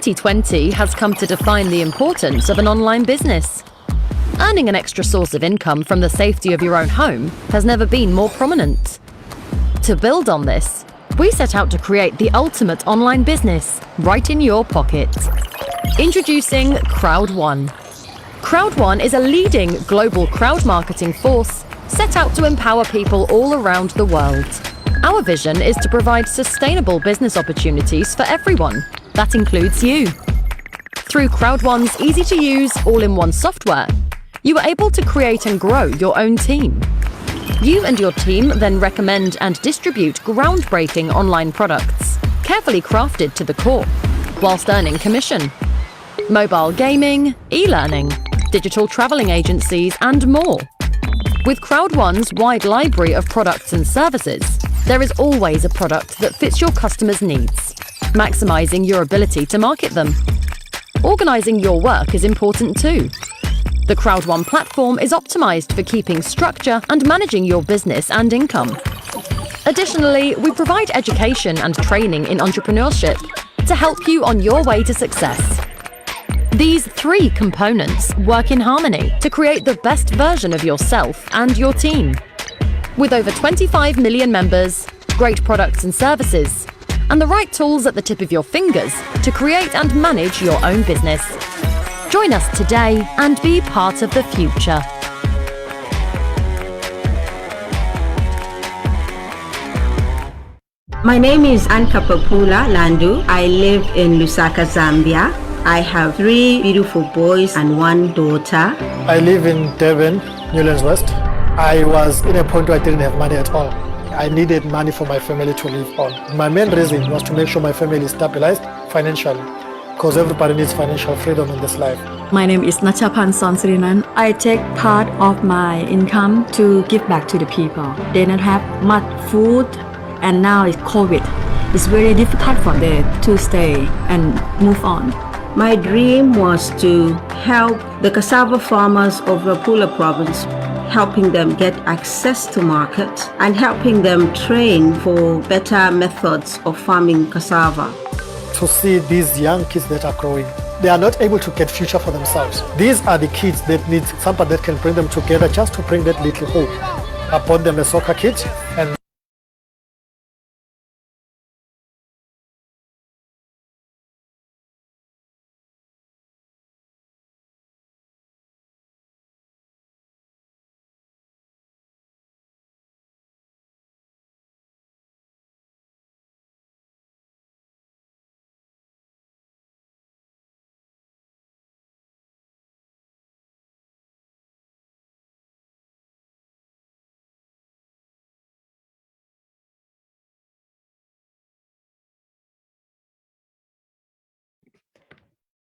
2020 has come to define the importance of an online business. Earning an extra source of income from the safety of your own home has never been more prominent. To build on this, we set out to create the ultimate online business right in your pocket. Introducing Crowd1. Crowd1 is a leading global crowd marketing force set out to empower people all around the world. Our vision is to provide sustainable business opportunities for everyone. That includes you. Through Crowd1's easy-to-use, all-in-one software, you are able to create and grow your own team. You and your team then recommend and distribute groundbreaking online products, carefully crafted to the core, whilst earning commission. Mobile gaming, e-learning, digital traveling agencies, and more. With Crowd1's wide library of products and services, there is always a product that fits your customers' needs, maximizing your ability to market them. Organizing your work is important too. The Crowd1 platform is optimized for keeping structure and managing your business and income. Additionally, we provide education and training in entrepreneurship to help you on your way to success. These three components work in harmony to create the best version of yourself and your team. With over 25 million members, great products and services, and the right tools at the tip of your fingers to create and manage your own business. Join us today and be part of the future. My name is Ankapapula Landu. I live in Lusaka, Zambia. I have 3 beautiful boys and 1 daughter. I live in Devon, Newlands West. I was in a point where I didn't have money at all. I needed money for my family to live on. My main reason was to make sure my family is stabilized financially, because everybody needs financial freedom in this life. My name is Nachapan Sonsrinan. I take part of my income to give back to the people. They don't have much food, and now it's COVID. It's very difficult for them to stay and move on. My dream was to help the cassava farmers of Rapula province, helping them get access to market and helping them train for better methods of farming cassava. To see these young kids that are growing, they are not able to get future for themselves. These are the kids that need somebody that can bring them together just to bring that little hope. I bought them a soccer kit and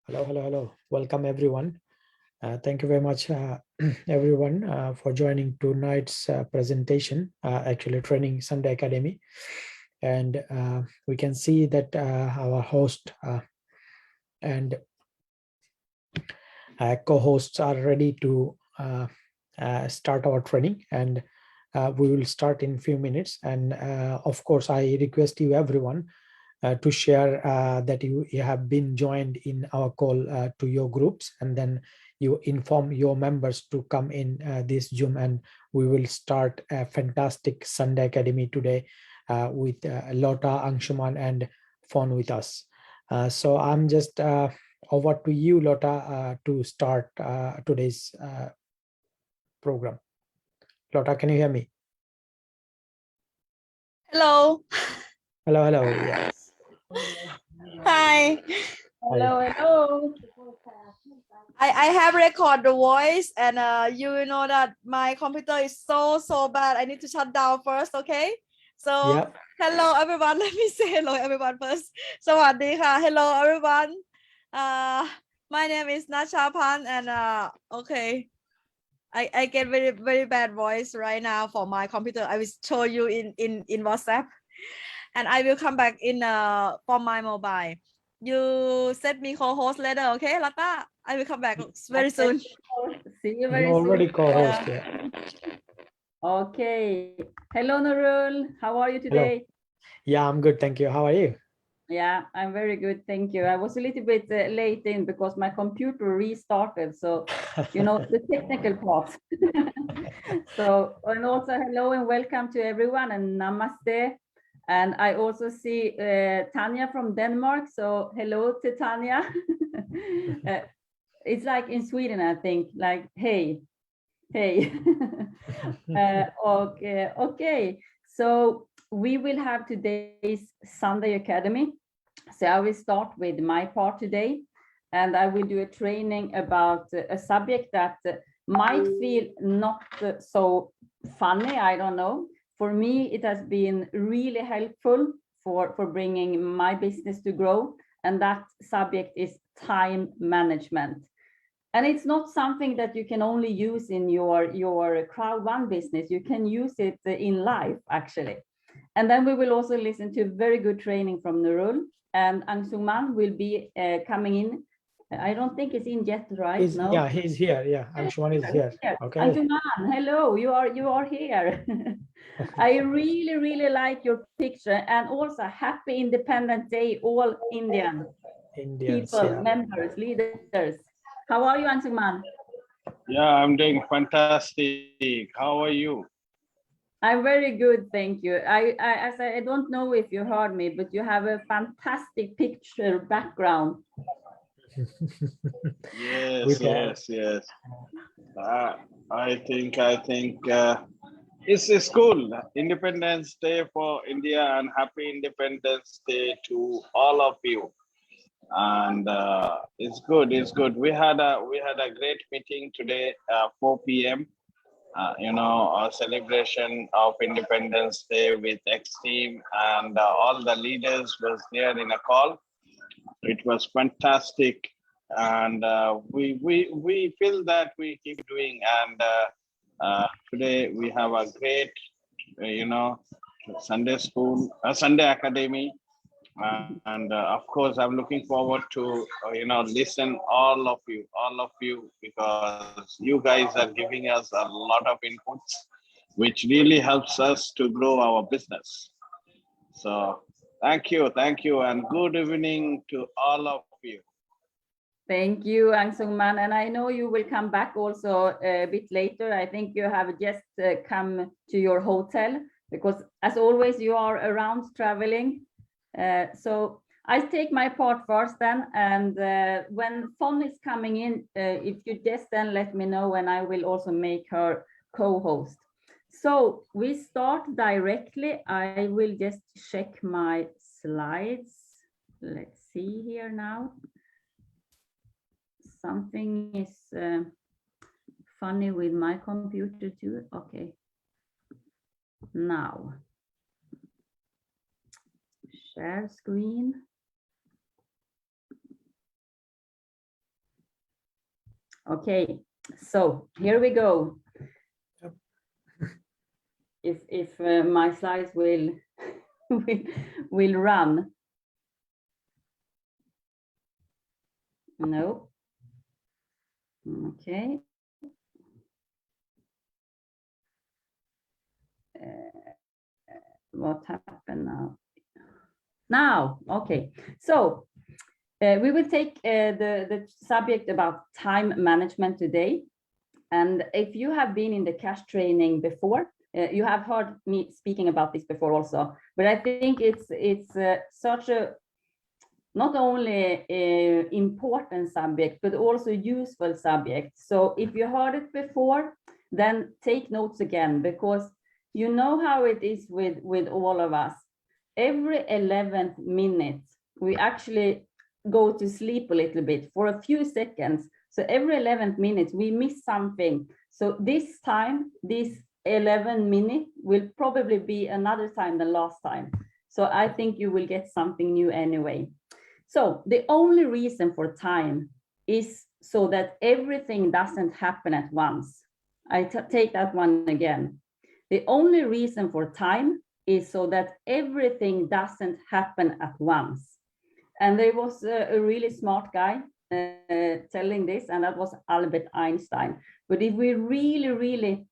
Hello. Welcome everyone. Thank you very much, everyone, for joining tonight's presentation, actually Training Sunday Academy. And we can see that our host and co-hosts are ready to start our training, and we will start in a few minutes. And of course, I request you everyone to share that you have been joined in our call to your groups, and then you inform your members to come in this Zoom, and we will start a fantastic Sunday Academy today with Lota, Anshuman, and Fawn with us. So I'm just over to you, Lota, to start today's program. Lota, can you hear me? Hello. Hello. Yes. Hi. Hello. I have record the voice, and you know that my computer is so bad. I need to shut down first, okay? So Yep. Hello everyone. Let me say hello everyone first. สวัสดีค่ะ Hello everyone. My name is Nachapan, and okay. I get very bad voice right now for my computer. I will show you in WhatsApp, and I will come back in for my mobile. You set me co-host later, okay, Lata? I will come back very soon. See you very You already soon. co-host, yeah. Okay. Hello, Nurul. How are you today? Yeah, I'm good. Thank you. How are you? Yeah, I'm very good. Thank you. I was a little bit late in because my computer restarted. So, you know, the technical part. So, and also hello and welcome to everyone and namaste. And I also see Tanya from Denmark. So hello to Tanya. It's like in Sweden, I think, like, hey. Okay. So we will have today's Sunday Academy. So I will start with my part today, and I will do a training about a subject that might feel not so funny. I don't know. For me, it has been really helpful for bringing my business to grow, and that subject is time management. And it's not something that you can only use in your crowd one business. You can use it in life, actually. And then we will also listen to very good training from Nurul, and Angsuman will be coming in. I don't think he's in yet, right? No? Yeah, he's here. Yeah, Anshuman is here. Okay. Angsuman, hello, you are here. I really like your picture, and also happy Independence Day, all Indians, people, yeah. Members, leaders. How are you, Angsuman? Yeah, I'm doing fantastic. How are you? I'm very good, thank you. I don't know if you heard me, but you have a fantastic picture background. Yes. I think it's cool. Independence Day for India, and happy Independence Day to all of you. And it's good. We had a great meeting today, 4 p.m. You know, a celebration of Independence Day with X-Team, and all the leaders was there in a call. It was fantastic, and we feel that we keep doing. And today we have a great, you know, Sunday school, Sunday Academy. And of course, I'm looking forward to you know, listen all of you, because you guys are giving us a lot of inputs, which really helps us to grow our business. So thank you, and good evening to all of you. Thank you, Angsuman, and I know you will come back also a bit later. I think you have just come to your hotel, because as always you are around traveling. So I take my part first then, and when Fon is coming in, if you just then let me know, and I will also make her co-host. So we start directly. I will just check my slides. Let's see here now. Something is funny with my computer too. Okay. Now. Share screen. Okay, so here we go. If my slides will will run. No. Okay. What happened now? Now, okay. So we will take the subject about time management today. And if you have been in the cash training before, you have heard me speaking about this before also. But I think it's such a not only important subject, but also useful subject. So if you heard it before, then take notes again, because you know how it is with all of us. Every 11th minute, we actually go to sleep a little bit for a few seconds. So every 11th minute, we miss something. So this time, this 11 minutes will probably be another time than last time. So I think you will get something new anyway. So the only reason for time is so that everything doesn't happen at once. I take that one again. The only reason for time is so that everything doesn't happen at once. And there was a really smart guy telling this, and that was Albert Einstein. But if we really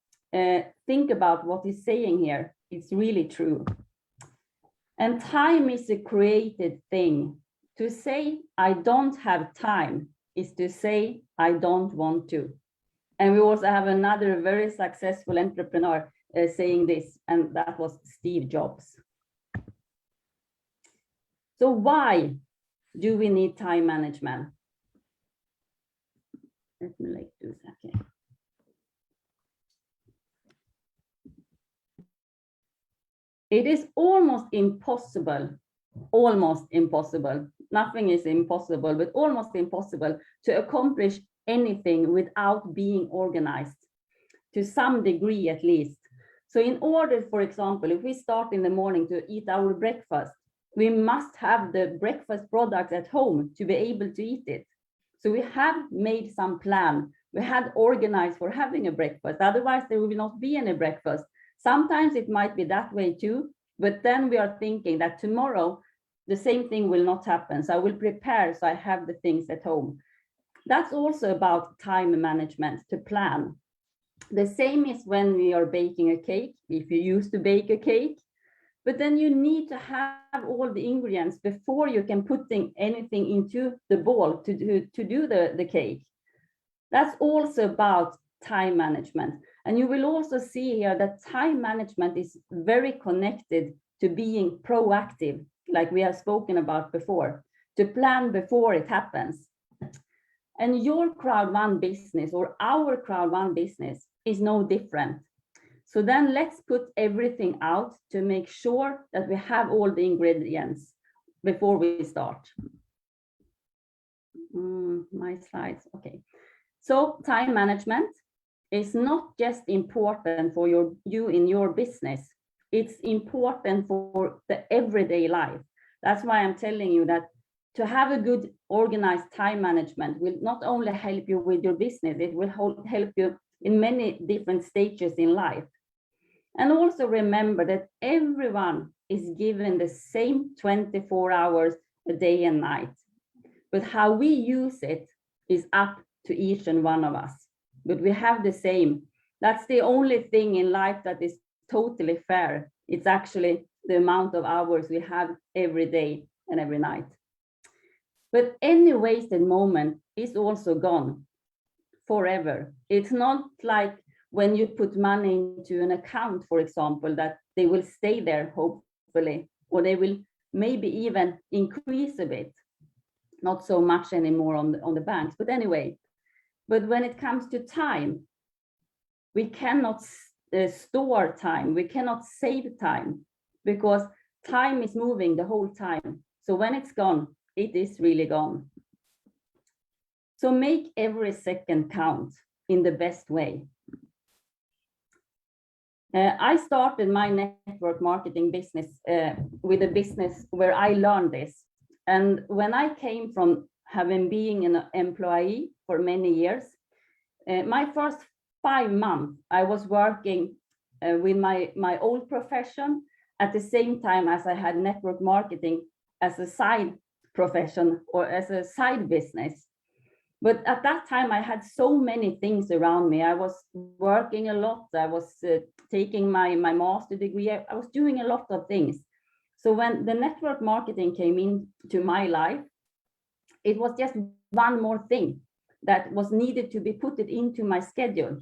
think about what he's saying here, it's really true. And time is a created thing. To say I don't have time is to say I don't want to. And we also have another very successful entrepreneur saying this, and that was Steve Jobs. So why do we need time management? Let me do a second. It is almost impossible, nothing is impossible, but almost impossible to accomplish anything without being organized, to some degree at least. So in order, for example, if we start in the morning to eat our breakfast, we must have the breakfast products at home to be able to eat it. So we have made some plan. We had organized for having a breakfast. Otherwise, there will not be any breakfast. Sometimes it might be that way too, but then we are thinking that tomorrow the same thing will not happen. So I will prepare so I have the things at home. That's also about time management, to plan. The same is when we are baking a cake. If you used to bake a cake, but then you need to have all the ingredients before you can put anything into the bowl to do the cake. That's also about time management. And you will also see here that time management is very connected to being proactive, like we have spoken about before, to plan before it happens. And your crowd one business or our crowd one business is no different. So then let's put everything out to make sure that we have all the ingredients before we start. My slides, okay. So time management is not just important for you in your business, it's important for the everyday life. That's why I'm telling you that to have a good organized time management will not only help you with your business, it will help you in many different stages in life. And also remember that everyone is given the same 24 hours a day and night. But how we use it is up to each and one of us. But we have the same. That's the only thing in life that is totally fair. It's actually the amount of hours we have every day and every night. But any wasted moment is also gone forever. It's not like when you put money into an account, for example, that they will stay there, hopefully, or they will maybe even increase a bit. Not so much anymore on the banks, but anyway. But when it comes to time, we cannot store time, we cannot save time, because time is moving the whole time. So when it's gone, it is really gone. So make every second count in the best way. I started my network marketing business with a business where I learned this. And when I came from having been an employee for many years, my first 5 months, I was working with my old profession at the same time as I had network marketing as a side profession or as a side business. But at that time, I had so many things around me. I was working a lot. I was taking my master degree. I was doing a lot of things. So when the network marketing came into my life, it was just one more thing that was needed to be put into my schedule.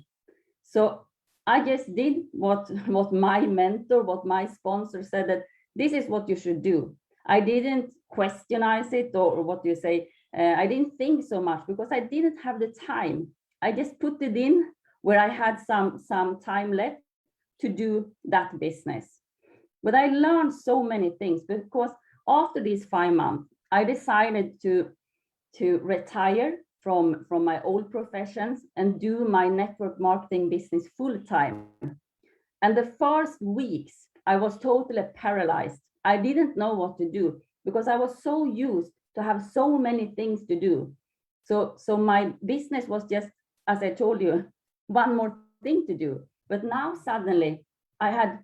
So I just did what my mentor, what my sponsor said, that this is what you should do. I didn't questionize it or what you say. I didn't think so much because I didn't have the time. I just put it in where I had some time left to do that business. But I learned so many things because after these 5 months, I decided to retire from my old professions and do my network marketing business full time. And the first weeks, I was totally paralyzed. I didn't know what to do because I was so used to have so many things to do. So my business was just, as I told you, one more thing to do. But now suddenly I had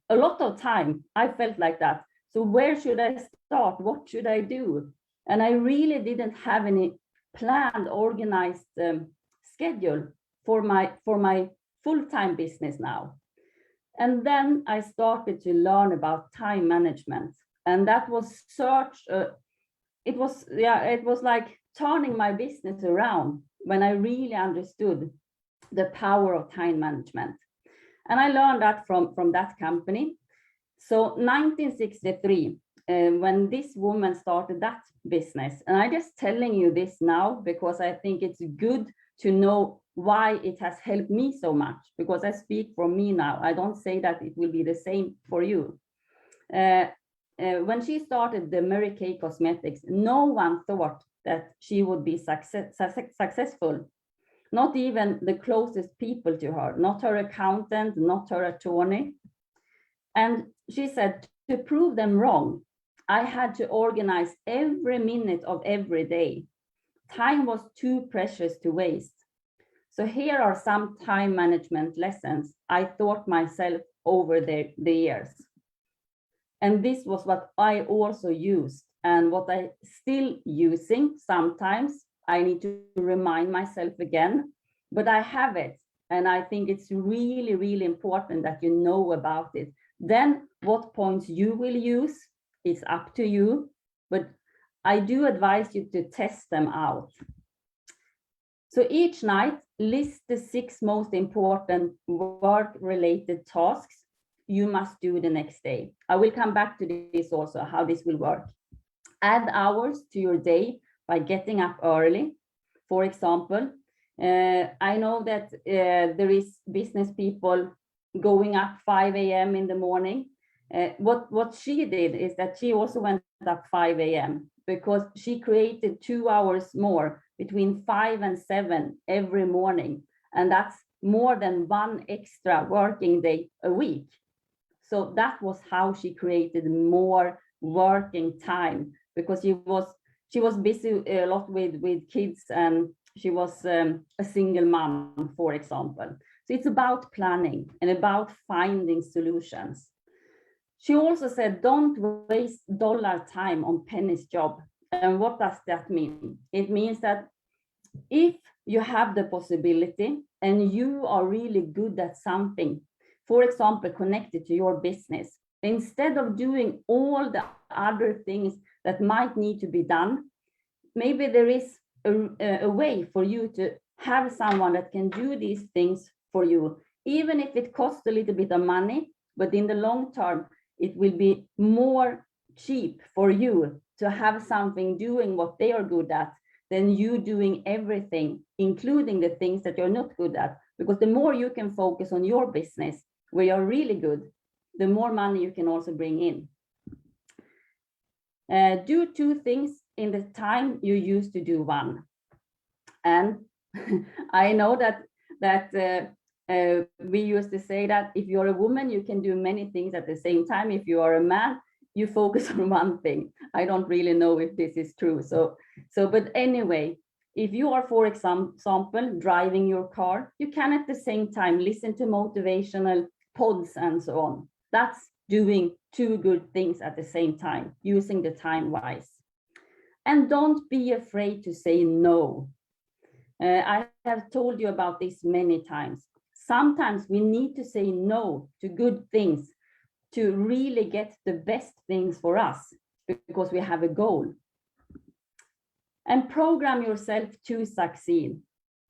a lot of time. I felt like that. So where should I start? What should I do? And I really didn't have any planned, organized schedule for my full-time business now. And then I started to learn about time management. And that was it was like turning my business around when I really understood the power of time management. And I learned that from that company. So 1963, when this woman started that business, and I'm just telling you this now because I think it's good to know why it has helped me so much, because I speak for me now. I don't say that it will be the same for you. When she started the Mary Kay Cosmetics, no one thought that she would be successful. Not even the closest people to her, not her accountant, not her attorney. And she said, to prove them wrong, I had to organize every minute of every day. Time was too precious to waste. So here are some time management lessons I taught myself over the years. And this was what I also used, and what I still using sometimes. I need to remind myself again, but I have it. And I think it's really, really important that you know about it. Then what points you will use, it's up to you, but I do advise you to test them out. So each night, list the 6 most important work-related tasks you must do the next day. I will come back to this also, how this will work. Add hours to your day by getting up early. For example, I know that there is business people going up 5 a.m. in the morning. What she did is that she also went up 5 a.m. because she created 2 hours more between 5 and 7 every morning. And that's more than 1 extra working day a week. So that was how she created more working time, because she was busy a lot with kids, and she was a single mom, for example. So it's about planning and about finding solutions. She also said, don't waste dollar time on penny's job. And what does that mean? It means that if you have the possibility and you are really good at something, for example, connected to your business, instead of doing all the other things that might need to be done, maybe there is a way for you to have someone that can do these things for you, even if it costs a little bit of money, but in the long term, it will be more cheap for you to have something doing what they are good at than you doing everything, including the things that you're not good at. Because the more you can focus on your business, where you're really good, the more money you can also bring in. Do 2 things in the time you used to do 1. And I know that we used to say that if you're a woman, you can do many things at the same time. If you are a man, you focus on one thing. I don't really know if this is true. But anyway, if you are, for example, driving your car, you can at the same time listen to motivational pods and so on. That's doing 2 good things at the same time, using the time wise. And don't be afraid to say no. I have told you about this many times. Sometimes we need to say no to good things to really get the best things for us, because we have a goal. And program yourself to succeed.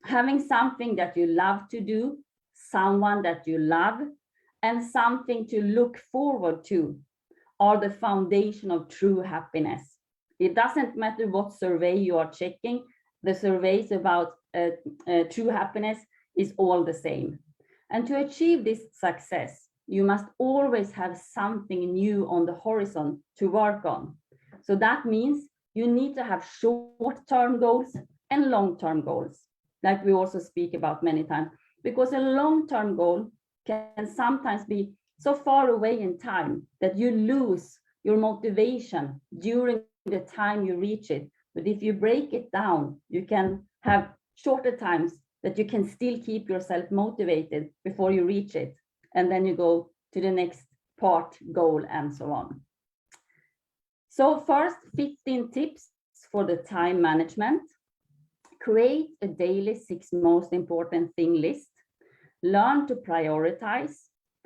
Having something that you love to do, someone that you love, and something to look forward to are the foundation of true happiness. It doesn't matter what survey you are checking, the surveys about true happiness is all the same. And to achieve this success, you must always have something new on the horizon to work on. So that means you need to have short-term goals and long-term goals, like we also speak about many times, because a long-term goal can sometimes be so far away in time that you lose your motivation during the time you reach it. But if you break it down, you can have shorter times that you can still keep yourself motivated before you reach it. And then you go to the next part, goal, and so on. So first, 15 tips for the time management. Create a daily 6 most important thing list. Learn to prioritize.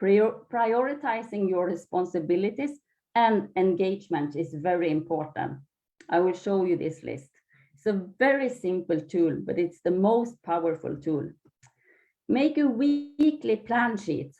Prioritizing your responsibilities and engagement is very important. I will show you this list. It's a very simple tool, but it's the most powerful tool. Make a weekly plan sheet.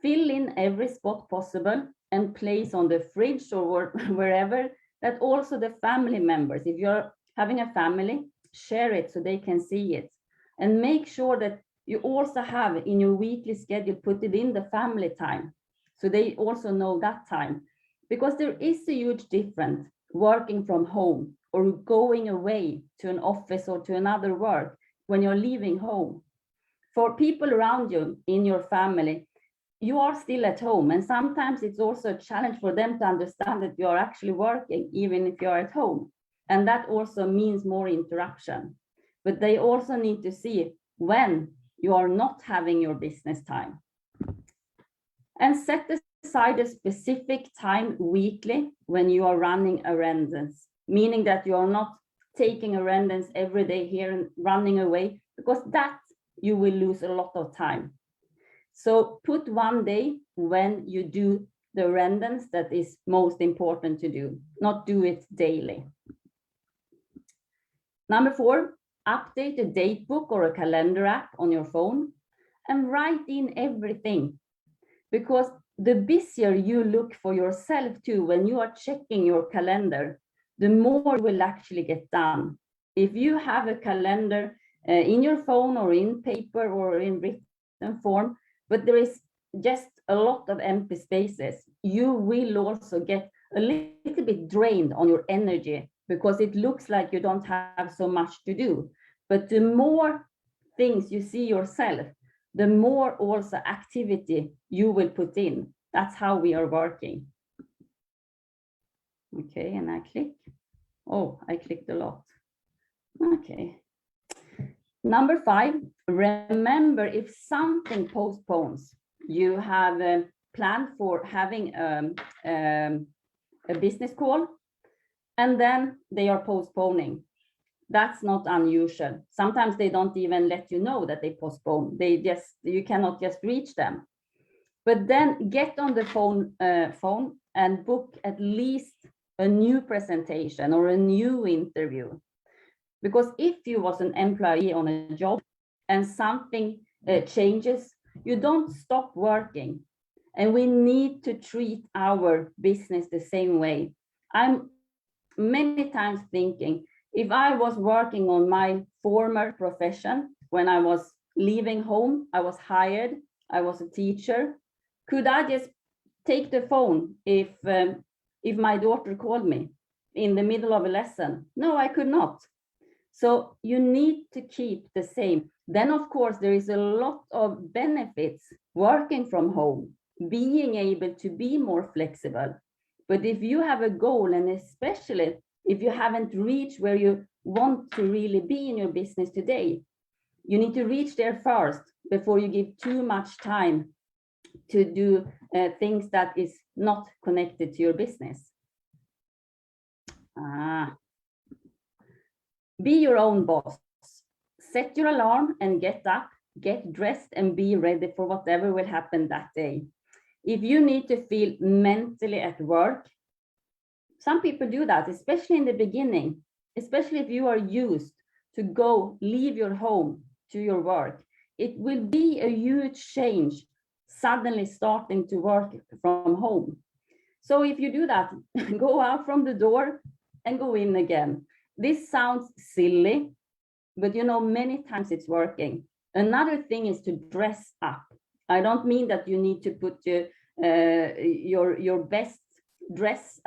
Fill in every spot possible and place on the fridge or wherever that also the family members, if you're having a family, share it so they can see it. And make sure that you also have in your weekly schedule, put it in the family time. So they also know that time. Because there is a huge difference working from home or going away to an office or to another work when you're leaving home. For people around you in your family, you are still at home. And sometimes it's also a challenge for them to understand that you are actually working, even if you're at home. And that also means more interruption. But they also need to see when you are not having your business time. And set aside a specific time weekly when you are running errands, meaning that you are not taking errands every day here and running away, because that you will lose a lot of time. So put one day when you do the errands that is most important to do, not do it daily. Number 4, update a date book or a calendar app on your phone and write in everything. Because the busier you look for yourself too, when you are checking your calendar, the more you will actually get done. If you have a calendar in your phone or in paper or in written form, but there is just a lot of empty spaces, you will also get a little bit drained on your energy because it looks like you don't have so much to do. But the more things you see yourself, the more also activity you will put in. That's how we are working. Okay, and I click. Oh, I clicked a lot. Okay. Number 5, remember if something postpones, you have a plan for having a business call, and then they are postponing. That's not unusual. Sometimes they don't even let you know that they postpone. You cannot just reach them. But then get on the phone and book at least a new presentation or a new interview. Because if you was an employee on a job and something changes, you don't stop working. And we need to treat our business the same way. I'm many times thinking, if I was working on my former profession, when I was leaving home, I was hired, I was a teacher, could I just take the phone if my daughter called me in the middle of a lesson? No, I could not. So you need to keep the same. Then, of course, there is a lot of benefits working from home, being able to be more flexible. But if you have a goal, and especially if you haven't reached where you want to really be in your business today, you need to reach there first before you give too much time to do things that is not connected to your business. Be your own boss. Set your alarm and get up, get dressed and be ready for whatever will happen that day. If you need to feel mentally at work, some people do that, especially in the beginning, especially if you are used to leave your home to your work. It will be a huge change suddenly starting to work from home. So if you do that, go out from the door and go in again. This sounds silly, but many times it's working. Another thing is to dress up. I don't mean that you need to put your best dress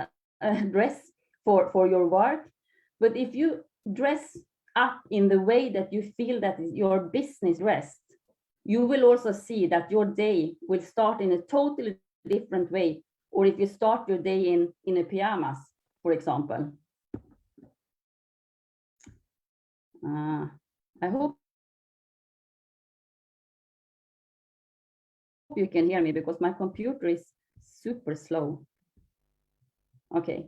for your work, but if you dress up in the way that you feel that is your business rest, you will also see that your day will start in a totally different way. Or if you start your day in a pajamas, for example. I hope you can hear me because my computer is super slow. Okay.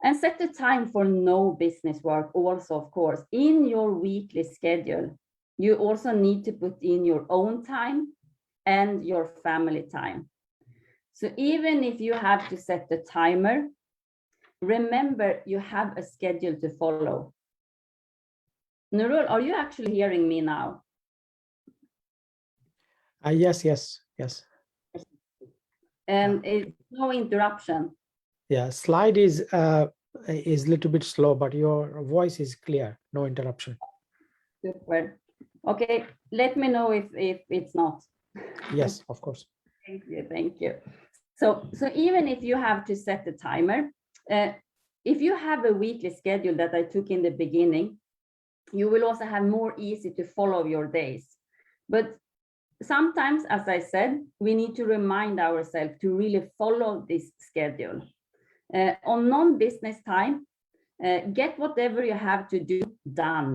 And set the time for no business work also, of course, in your weekly schedule. You also need to put in your own time and your family time. So even if you have to set the timer, remember you have a schedule to follow. Nurul, are you actually hearing me now? Yes. And it's no interruption. Yeah, slide is a little bit slow, but your voice is clear. No interruption. Super. Okay, let me know if it's not. Yes, of course. Thank you. So even if you have to set the timer, if you have a weekly schedule that I took in the beginning, you will also have more easy to follow your days. But sometimes, as I said, we need to remind ourselves to really follow this schedule. On non-business time, get whatever you have to do done.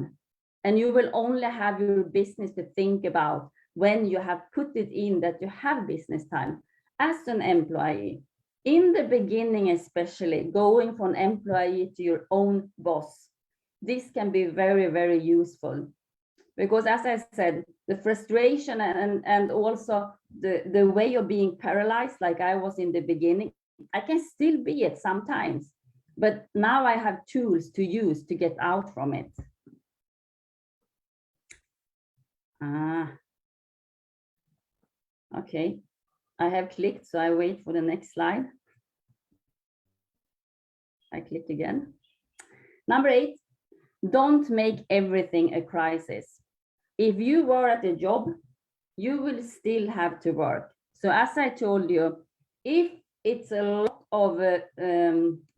And you will only have your business to think about when you have put it in that you have business time. As an employee, in the beginning especially, going from employee to your own boss, this can be very, very useful. Because as I said, the frustration and also the way of being paralyzed, like I was in the beginning, I can still be it sometimes. But now I have tools to use to get out from it. Okay, I have clicked, so I wait for the next slide. I click again. Number 8, don't make everything a crisis. If you were at a job, you will still have to work. So as I told you, if it's a lot of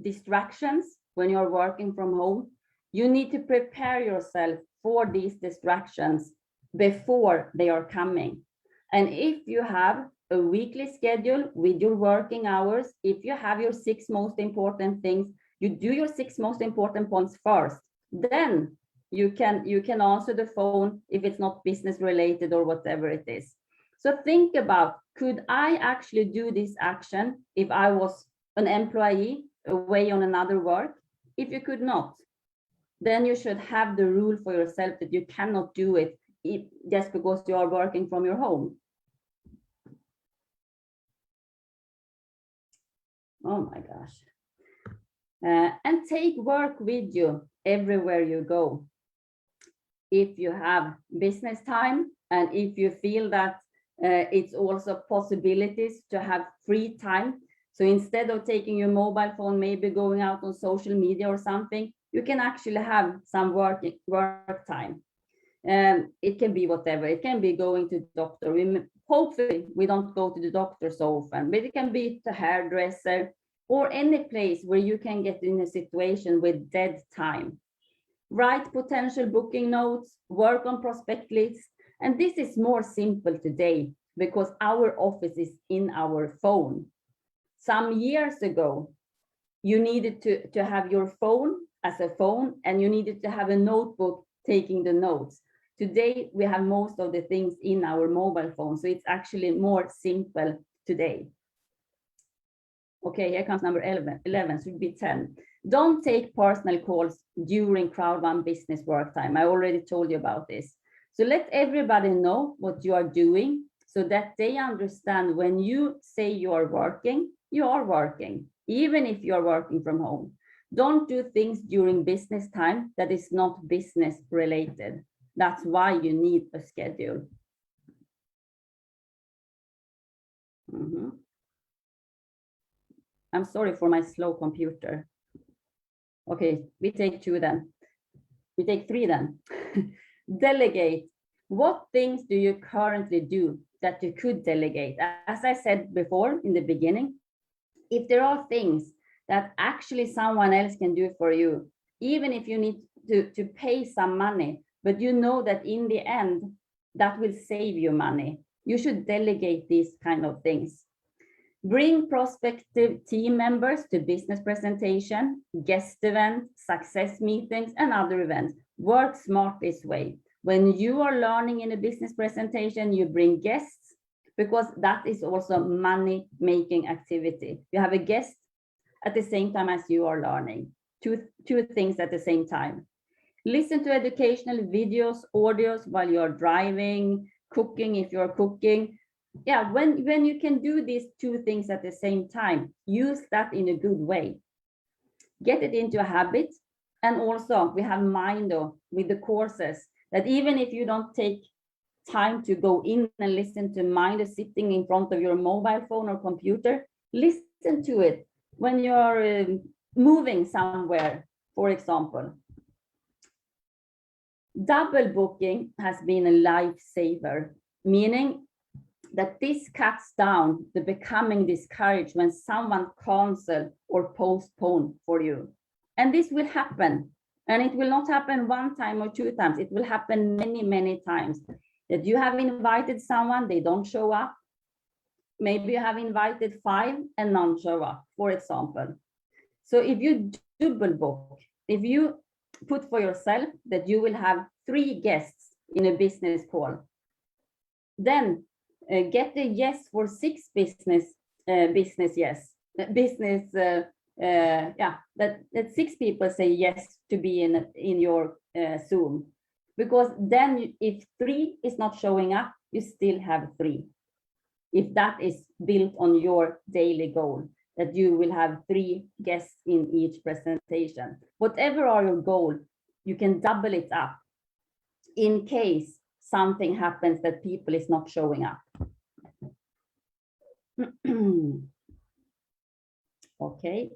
distractions when you're working from home, you need to prepare yourself for these distractions before they are coming. And if you have a weekly schedule with your working hours, if you have your 6 most important things, you do your 6 most important points first. Then you can answer the phone if it's not business related or whatever it is. So think about, could I actually do this action if I was an employee away on another work? If you could not, then you should have the rule for yourself that you cannot do it just because you are working from your home. Oh my gosh. And take work with you everywhere you go. If you have business time and if you feel that it's also possibilities to have free time. So instead of taking your mobile phone, maybe going out on social media or something, you can actually have some work time. It can be whatever. It can be going to the doctor. Hopefully we don't go to the doctor so often, but it can be the hairdresser or any place where you can get in a situation with dead time. Write potential booking notes, work on prospect lists. And this is more simple today because our office is in our phone. Some years ago, you needed to have your phone as a phone and you needed to have a notebook taking the notes. Today, we have most of the things in our mobile phone, so it's actually more simple today. Okay, here comes number 11, should be 10. Don't take personal calls during crowd one business work time. I already told you about this. So let everybody know what you are doing so that they understand when you say you are working, even if you are working from home. Don't do things during business time that is not business related. That's why you need a schedule. I'm sorry for my slow computer. Okay, we take 2 then. We take 3 then. Delegate. What things do you currently do that you could delegate? As I said before in the beginning, if there are things that actually someone else can do for you, even if you need to pay some money, but you know that in the end, that will save you money, you should delegate these kind of things. Bring prospective team members to business presentation, guest events, success meetings, and other events. Work smart this way. When you are learning in a business presentation, you bring guests because that is also money-making activity. You have a guest at the same time as you are learning. Two things at the same time. Listen to educational videos, audios while you're driving, cooking if you're cooking. yeah, when you can do these two things at the same time, use that in a good way. Get it into a habit. And also we have Mindo with the courses that even if you don't take time to go in and listen to Mindo sitting in front of your mobile phone or computer, listen to it when you're moving somewhere, for example. Double booking has been a lifesaver, meaning that this cuts down the becoming discouraged when someone cancel or postpone for you. And this will happen. And it will not happen one time or two times. It will happen many, many times. That you have invited someone, they don't show up. Maybe you have invited 5 and none show up, for example. So if you double book, if you put for yourself that you will have 3 guests in a business call, then get a yes for 6 that 6 people say yes to be in your Zoom, because then if 3 is not showing up, you still have 3. If that is built on your daily goal, that you will have 3 guests in each presentation, whatever are your goal, you can double it up in case something happens that people is not showing up. Okay.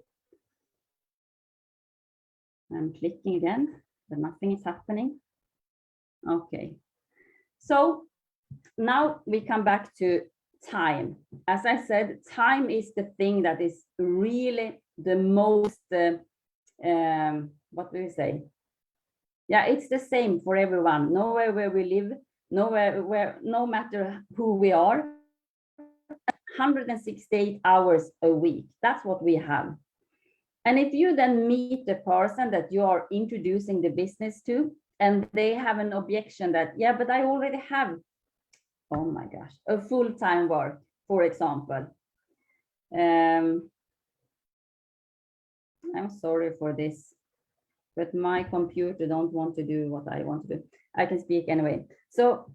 I'm clicking again, but nothing is happening. Okay. So now we come back to time. As I said, time is the thing that is really the most, what do you say? Yeah, it's the same for everyone, nowhere where we live, no matter who we are, 168 hours a week. That's what we have. And if you then meet the person that you are introducing the business to, and they have an objection that, yeah, but I already have, oh my gosh, a full-time work, for example. I'm sorry for this, but my computer don't want to do what I want to do. I can speak anyway. So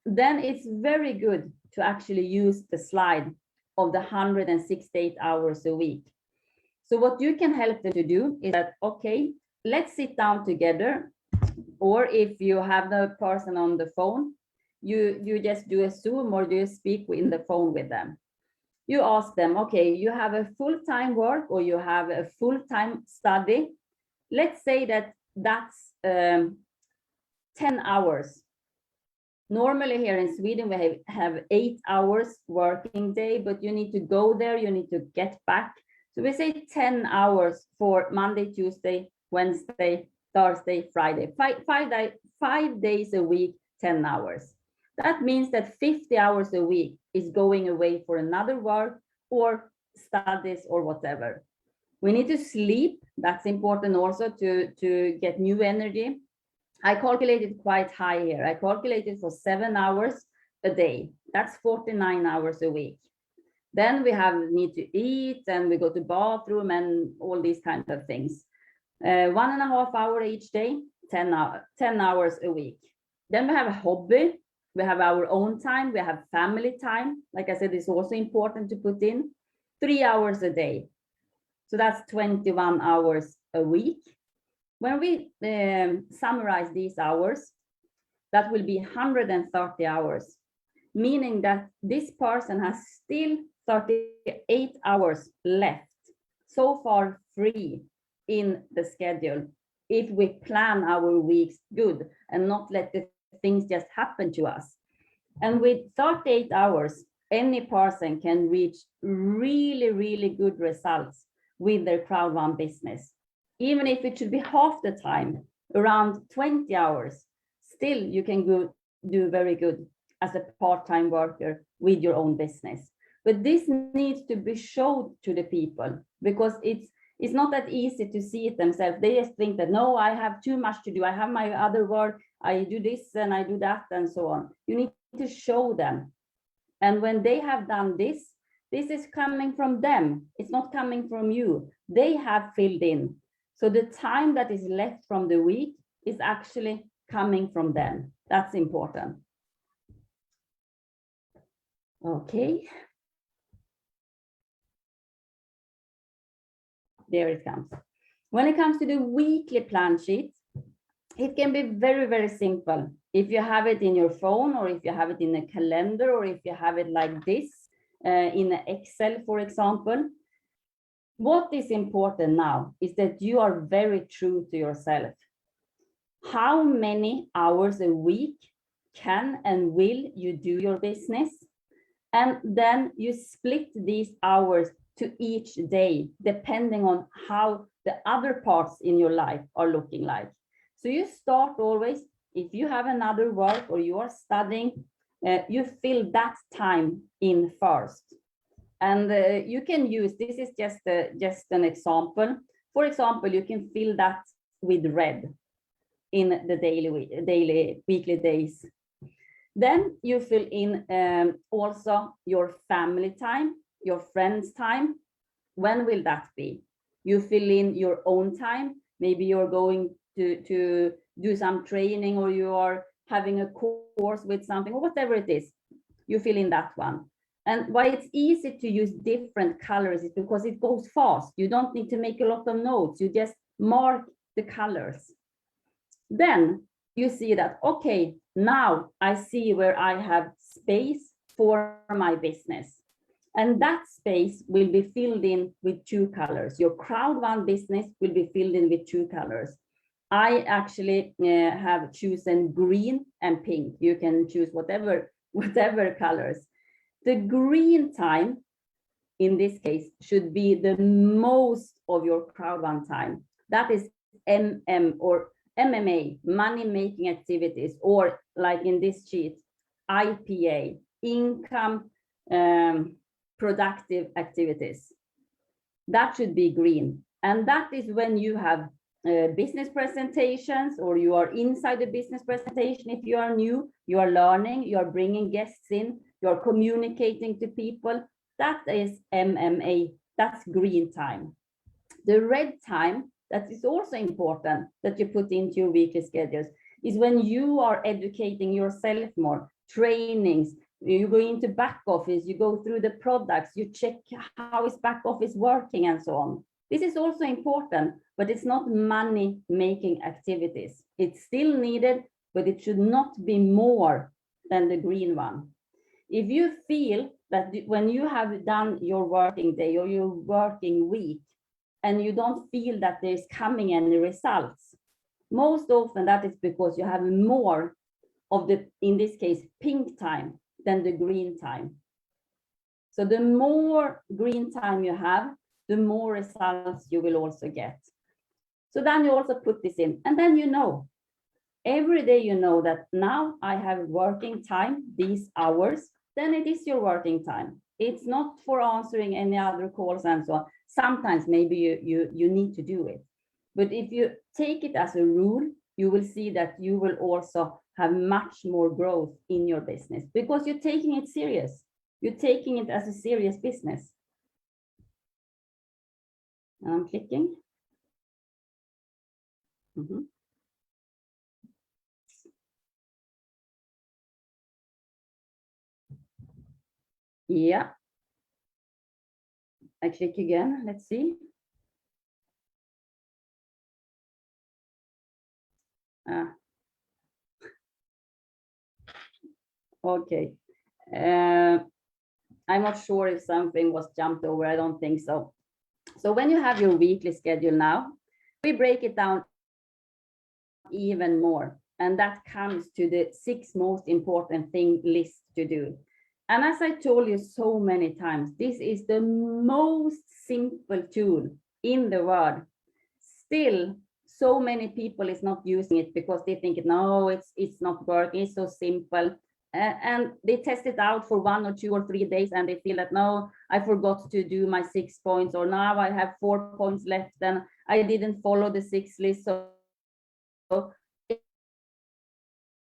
then it's very good to actually use the slide of the 168 hours a week. So what you can help them to do is that, okay, let's sit down together. Or if you have the person on the phone, you just do a Zoom or do you speak in the phone with them. You ask them, okay, you have a full-time work or you have a full-time study. Let's say that that's 10 hours. Normally here in Sweden, we have 8 hours working day, but you need to go there, you need to get back. So we say 10 hours for Monday, Tuesday, Wednesday, Thursday, Friday, 5 days a week, 10 hours. That means that 50 hours a week is going away for another work or studies or whatever. We need to sleep. That's important also to get new energy. I calculated quite high here. I calculated for 7 hours a day. That's 49 hours a week. Then we need to eat and we go to bathroom and all these kinds of things. 1.5 hours each day, 10 hours a week. Then we have a hobby. We have our own time. We have family time. Like I said, it's also important to put in 3 hours a day. So that's 21 hours a week. When we summarize these hours, that will be 130 hours, meaning that this person has still 38 hours left, so far free in the schedule, if we plan our weeks good and not let the things just happen to us. And with 38 hours, any person can reach really, really good results with their crowd run business. Even if it should be half the time, around 20 hours, still you can do very good as a part-time worker with your own business. But this needs to be shown to the people, because it's not that easy to see it themselves. They just think that, no, I have too much to do. I have my other work. I do this and I do that and so on. You need to show them. And when they have done this is coming from them. It's not coming from you. They have filled in. So the time that is left from the week is actually coming from them. That's important. Okay. There it comes. When it comes to the weekly plan sheet, it can be very, very simple. If you have it in your phone, or if you have it in a calendar, or if you have it like this in Excel, for example. What is important now is that you are very true to yourself. How many hours a week can and will you do your business? And then you split these hours to each day, depending on how the other parts in your life are looking like. So you start always, if you have another work or you are studying, you fill that time in first. And you can use, this is just an example. For example, you can fill that with red in the weekly days. Then you fill in also your family time, your friends time. When will that be? You fill in your own time. Maybe you're going to do some training, or you are having a course with something, or whatever it is. You fill in that one. And why it's easy to use different colors is because it goes fast. You don't need to make a lot of notes. You just mark the colors. Then you see that, okay, now I see where I have space for my business. And that space will be filled in with 2 colors. Your crowd one business will be filled in with 2 colors. I actually have chosen green and pink. You can choose whatever colors. The green time, in this case, should be the most of your crowd one time. That is MM or MMA, money making activities, or like in this sheet, IPA, income productive activities. That should be green. And that is when you have business presentations, or you are inside the business presentation. If you are new, you are learning, you are bringing guests in, you're communicating to people. That is MMA, that's green time. The red time, that is also important that you put into your weekly schedules, is when you are educating yourself more, trainings, you go into back office, you go through the products, you check how is back office working and so on. This is also important, but it's not money making activities. It's still needed, but it should not be more than the green one. If you feel that when you have done your working day or your working week, and you don't feel that there's coming any results, most often that is because you have more of the, in this case, pink time than the green time. So the more green time you have, the more results you will also get. So then you also put this in, and then you know, every day you know that now I have working time, these hours, then it is your working time. It's not for answering any other calls and so on. Sometimes maybe you need to do it. But if you take it as a rule, you will see that you will also have much more growth in your business, because you're taking it serious. You're taking it as a serious business. And I'm clicking. Yeah. I click again. Let's see. Okay. I'm not sure if something was jumped over. I don't think so. So when you have your weekly schedule now, we break it down even more. And that comes to the 6 most important thing list to do. And as I told you so many times, this is the most simple tool in the world. Still, so many people is not using it because they think, no, it's not working, it's so simple. And they test it out for 1 or 2 or 3 days, and they feel that, no, I forgot to do my 6 points, or now I have 4 points left and I didn't follow the 6 list. So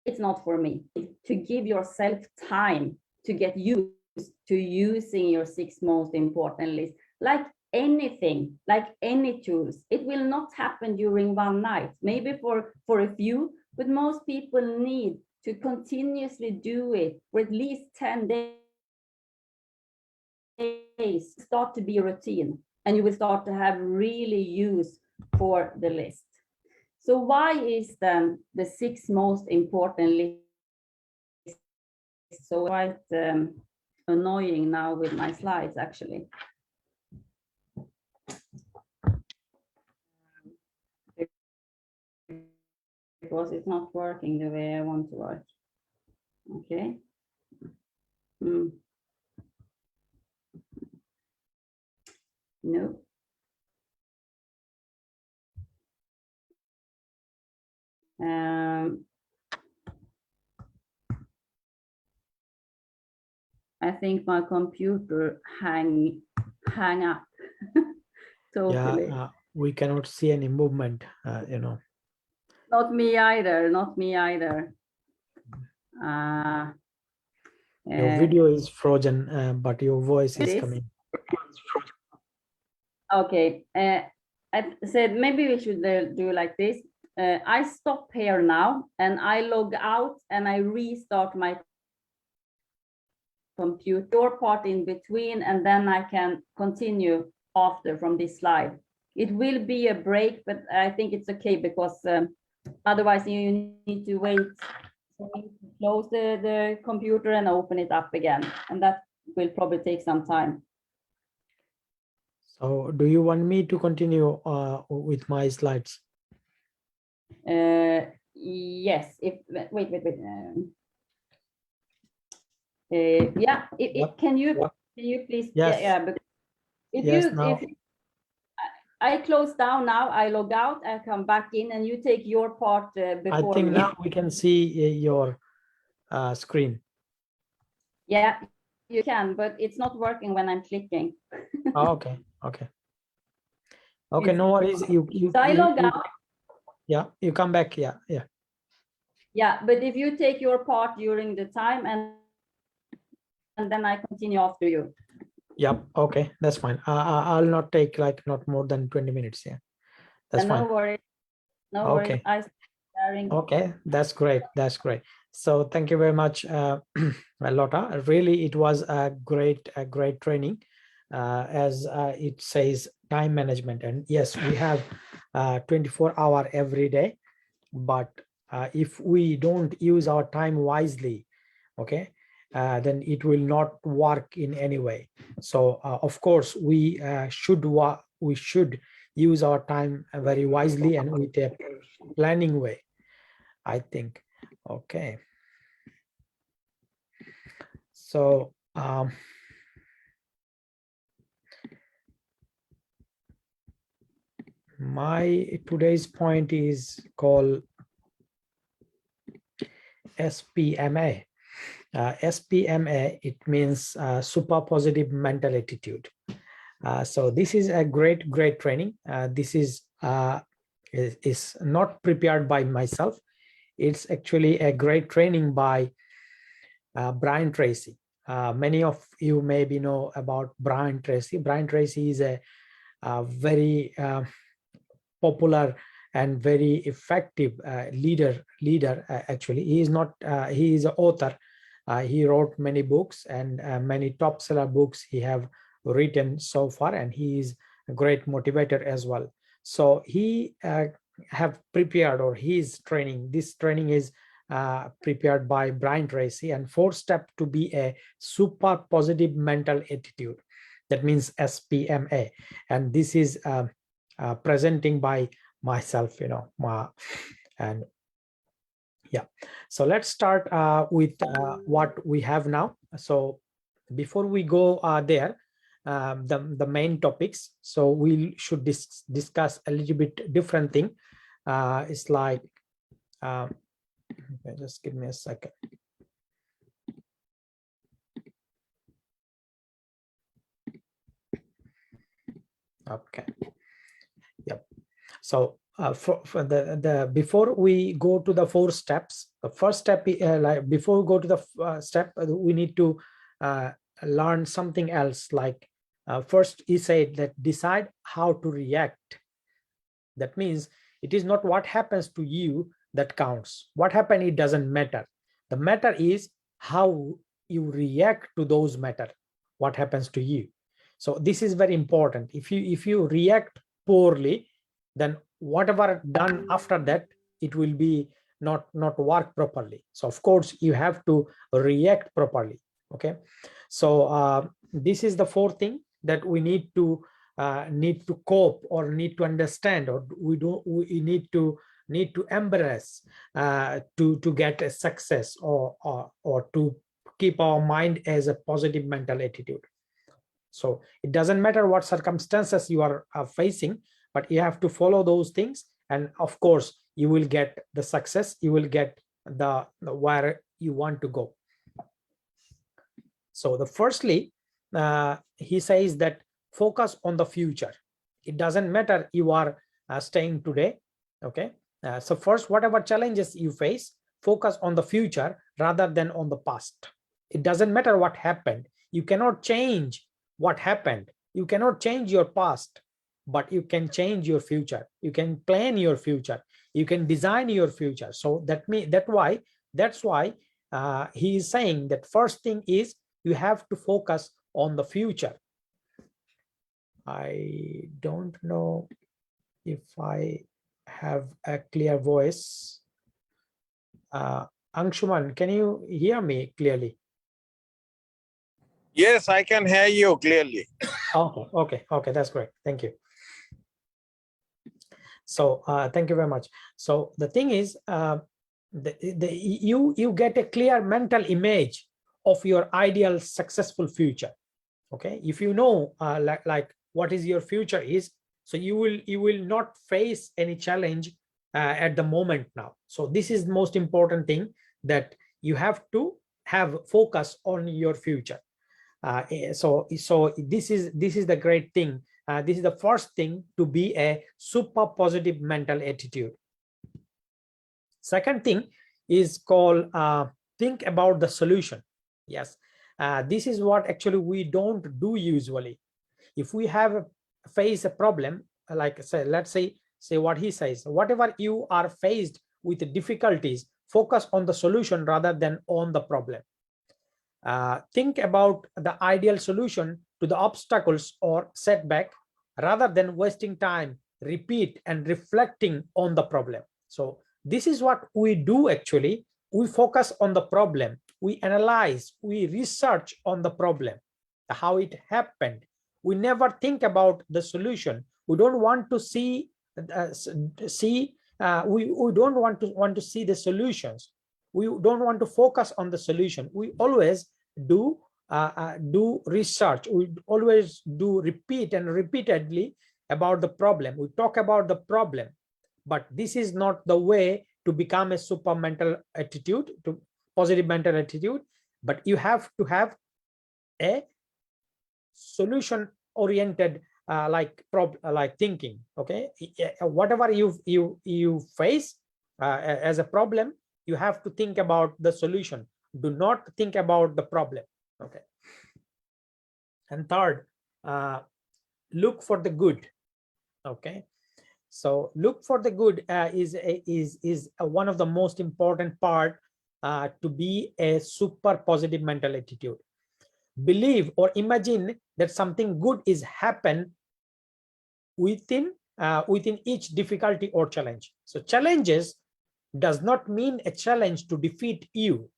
it's not for me. To give yourself time to get used to using your 6 most important lists. Like anything, like any tools, it will not happen during one night, maybe for a few, but most people need to continuously do it for at least 10 days days start to be routine, and you will start to have really use for the list. So why is then the 6 most important lists so quite annoying now with my slides actually? Because it's not working the way I want to work. Okay. No. I think my computer hang up totally. Yeah, we cannot see any movement, Not me either. Not me either. Your video is frozen, but your voice is coming. Okay. I said maybe we should do like this. I stop here now and I log out and I restart my computer part in between, and then I can continue after from this slide. It will be a break, but I think it's okay because otherwise you need to wait for me to close the computer and open it up again, and that will probably take some time. So do you want me to continue with my slides? Yes, if wait. Yeah, can you please? Yes. Yeah, but if yes, if I close down now, I log out, I come back in, and you take your part before I think me. now we can see your screen. Yeah, you can, but it's not working when I'm clicking. Oh, okay. No worries. So I log out. Yeah, you come back. Yeah. Yeah, but if you take your part during the time and then I continue after you. Yep. Okay, that's fine. I'll not take not more than 20 minutes. Yeah, that's fine. No worries. No Okay. worries. Okay, that's great. So thank you very much, Lotta. Really, it was a great training. As it says, time management, and yes, we have 24-hour every day, but if we don't use our time wisely, okay, then it will not work in any way. So of course we should use our time very wisely and with a planning way, I think. Okay, so my today's point is called SPMA. SPMA, it means super positive mental attitude. So this is a great training. This is not prepared by myself. It's actually a great training by Brian Tracy. Many of you maybe know about Brian Tracy. Brian Tracy is a very popular and very effective leader. Actually, he is not. He is an author. He wrote many books and many top seller books he have written so far, and he is a great motivator as well. So he have prepared, or his training. This training is prepared by Brian Tracy, and 4 steps to be a super positive mental attitude. That means SPMA, and this is presenting by myself, and yeah. So let's start with what we have now. So before we go there, the main topics. So we should discuss a little bit different thing. It's like, okay, just give me a second. Okay. Yep. So for the before we go to the 4 steps, the first step, like before we go to the step, we need to learn something else. Like first, he said that decide how to react. That means it is not what happens to you that counts. What happened, it doesn't matter. The matter is how you react to those matter. what happens to you. So this is very important. If you react poorly, then whatever done after that, it will be not work properly. So of course you have to react properly. Okay, so this is the fourth thing that we need to cope, or need to understand, or we need to embrace to get a success, or to keep our mind as a positive mental attitude. So it doesn't matter what circumstances you are facing, but you have to follow those things, and of course you will get the success, you will get the where you want to go. So the firstly, he says that focus on the future. It doesn't matter you are staying today. Okay, so first, whatever challenges you face, focus on the future rather than on the past. It doesn't matter what happened. You cannot change what happened. You cannot change your past, but you can change your future. You can plan your future. You can design your future. So that's why he is saying that first thing is you have to focus on the future. I don't know if I have a clear voice. Anshuman, can you hear me clearly? Yes, I can hear you clearly. Okay, that's great. Thank you. So thank you very much. So the thing is, you get a clear mental image of your ideal successful future. Okay, if you know like what is your future is, so you will not face any challenge at the moment now. So this is the most important thing, that you have to have focus on your future. So this is the great thing. This is the first thing, to be a super positive mental attitude. Second thing is called think about the solution. Yes, this is what actually we don't do usually. If we have face a problem, like let's say what he says, whatever you are faced with difficulties, focus on the solution rather than on the problem. Think about the ideal solution to the obstacles or setback rather than wasting time repeat and reflecting on the problem. So this is what we do actually. We focus on the problem, we analyze, we research on the problem, how it happened. We never think about the solution. We don't want to see we don't want to see the solutions. We don't want to focus on the solution. We always do research. We always do repeat and repeatedly about the problem. We talk about the problem, but this is not the way to become a super mental attitude, to positive mental attitude. But you have to have a solution oriented like thinking. Okay, whatever you face as a problem, you have to think about the solution. Do not think about the problem. Okay. And third, look for the good. Okay, so look for the good is one of the most important part to be a super positive mental attitude. Believe or imagine that something good is happen within each difficulty or challenge. So challenges does not mean a challenge to defeat you.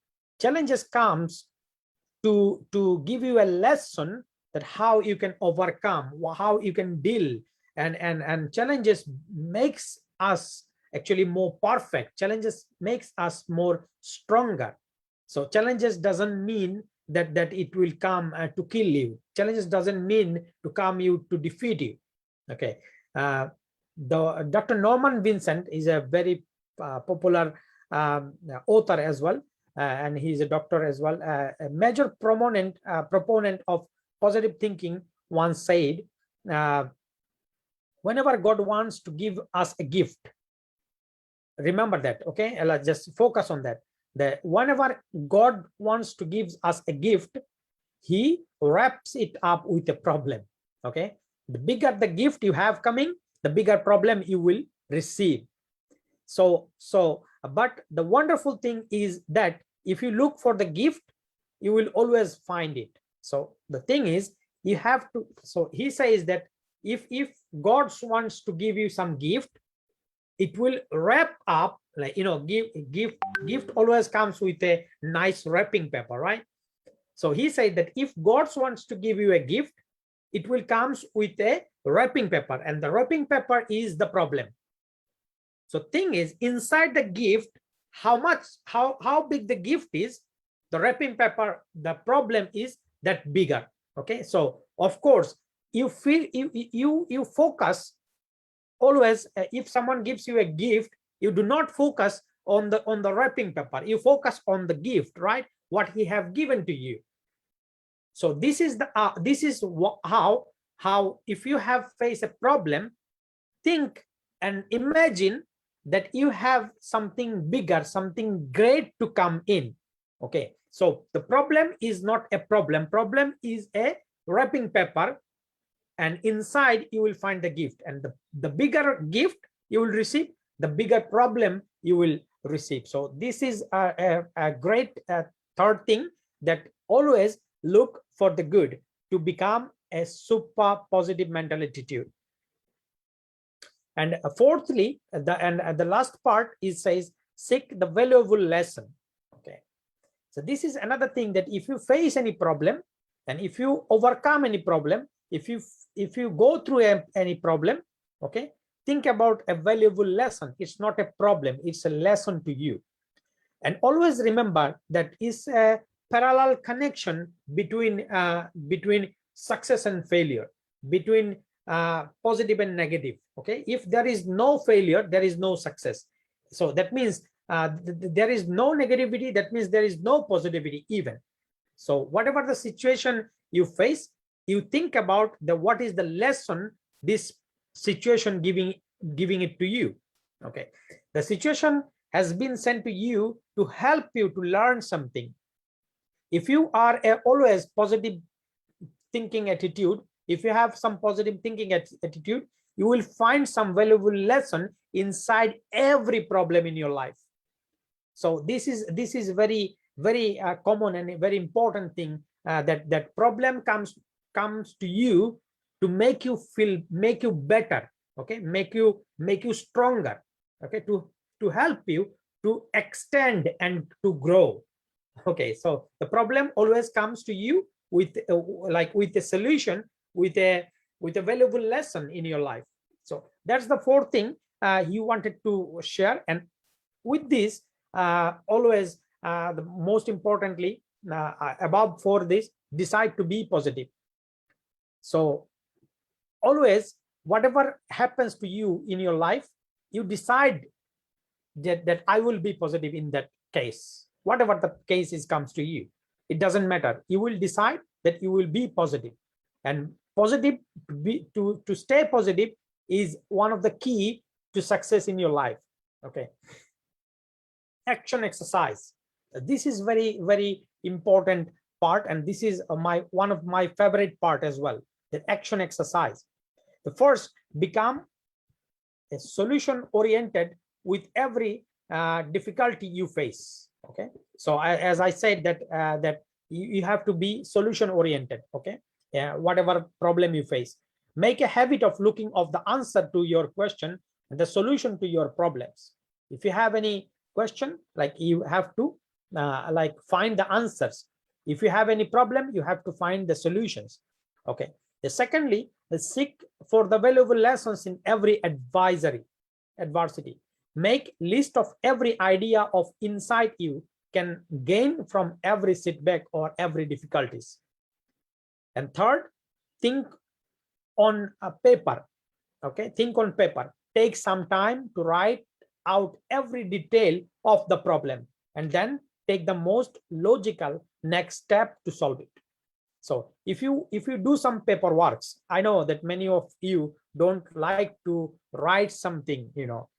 Challenges comes to give you a lesson that how you can overcome, how you can deal, and challenges makes us actually more perfect. Challenges makes us more stronger. So challenges doesn't mean that it will come to kill you. Challenges doesn't mean to come you to defeat you. Okay, the Dr. Norman Vincent is a very popular author as well, and he's a doctor as well. A major proponent of positive thinking once said, whenever God wants to give us a gift, remember that. Okay, let's just focus on that. That whenever God wants to give us a gift, he wraps it up with a problem. Okay, the bigger the gift you have coming, the bigger problem you will receive. So but the wonderful thing is that if you look for the gift, you will always find it. So the thing is, you have to, so he says that if God wants to give you some gift, it will wrap up, like, gift always comes with a nice wrapping paper, right? So he said that if God wants to give you a gift, it will comes with a wrapping paper, and the wrapping paper is the problem. So thing is, inside the gift, how big the gift is, the wrapping paper, the problem is that bigger. Okay, so of course you feel you focus always, if someone gives you a gift, you do not focus on the wrapping paper, you focus on the gift, right? What he have given to you. So this is the how if you have faced a problem, think and imagine that you have something bigger, something great to come in. Okay, so the problem is not a problem is a wrapping paper, and inside you will find the gift, and the bigger gift you will receive, the bigger problem you will receive. So this is a great third thing, that always look for the good to become a super positive mental attitude. And fourthly, the last part is says seek the valuable lesson. Okay, so this is another thing, that if you face any problem and if you overcome any problem, if you go through any problem, okay, think about a valuable lesson. It's not a problem, it's a lesson to you. And always remember that is a parallel connection between success and failure, between positive and negative. Okay, if there is no failure, there is no success. So that means there is no negativity, that means there is no positivity even. So whatever the situation you face, you think about what is the lesson this situation giving it to you. Okay, the situation has been sent to you to help you to learn something. If you are always positive thinking attitude, if you have some positive thinking attitude, you will find some valuable lesson inside every problem in your life. So this is very common and a very important thing, that problem comes to you to make you feel, make you better. Okay, make you stronger. Okay, to help you to extend and to grow. Okay, so the problem always comes to you with with a solution, with a valuable lesson in your life. So that's the fourth thing you wanted to share. And with this, always the most importantly, above for this, decide to be positive. So always, whatever happens to you in your life, you decide that I will be positive in that case. Whatever the case comes to you, it doesn't matter. You will decide that you will be positive. And positive, to stay positive is one of the key to success in your life. Okay, action exercise. This is very important part, and this is one of my favorite part as well, the action exercise. The first, become a solution oriented with every difficulty you face. Okay, so as I said that you have to be solution oriented. Okay, whatever problem you face, make a habit of looking of the answer to your question and the solution to your problems. If you have any question, like, you have to find the answers. If you have any problem, you have to find the solutions. Okay, secondly, seek for the valuable lessons in every adversity. Make list of every idea of insight you can gain from every setback or every difficulties. And third, think on a paper. Okay, think on paper. Take some time to write out every detail of the problem, and then take the most logical next step to solve it. So if you do some paperwork, I know that many of you don't like to write something,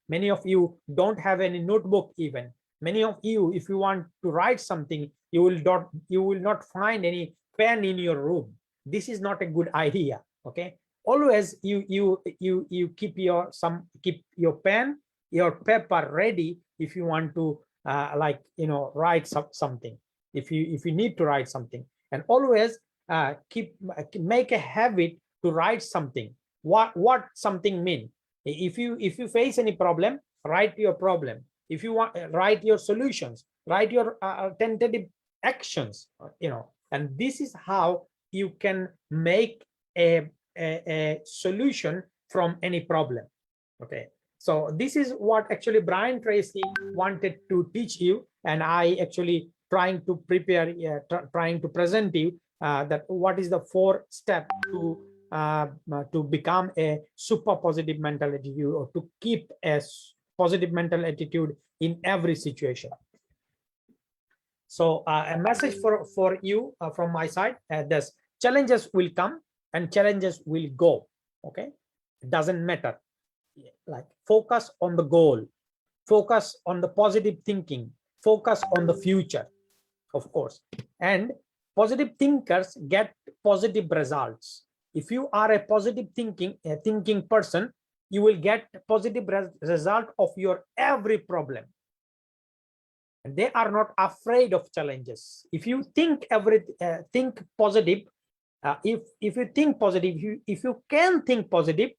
many of you don't have any notebook even. Many of you, if you want to write something, you will not find any pen in your room. This is not a good idea. Okay, always you keep your pen, your paper ready if you want to write something, if you need to write something. And always make a habit to write something. What something mean? If you face any problem, write your problem. If you want, write your solutions, write your tentative actions, and this is how you can make a solution from any problem. Okay, so this is what actually Brian Tracy wanted to teach you, and I actually trying to prepare, trying to present you that what is the 4 step to become a super positive mental attitude, or to keep a positive mental attitude in every situation. So a message for you from my side: this challenges will come and challenges will go. Okay, it doesn't matter. Like, focus on the goal, focus on the positive thinking, focus on the future, of course. And positive thinkers get positive results. If you are a positive thinking person, you will get positive result of your every problem. And they are not afraid of challenges. If you think think positive, if you think positive, if you can think positive,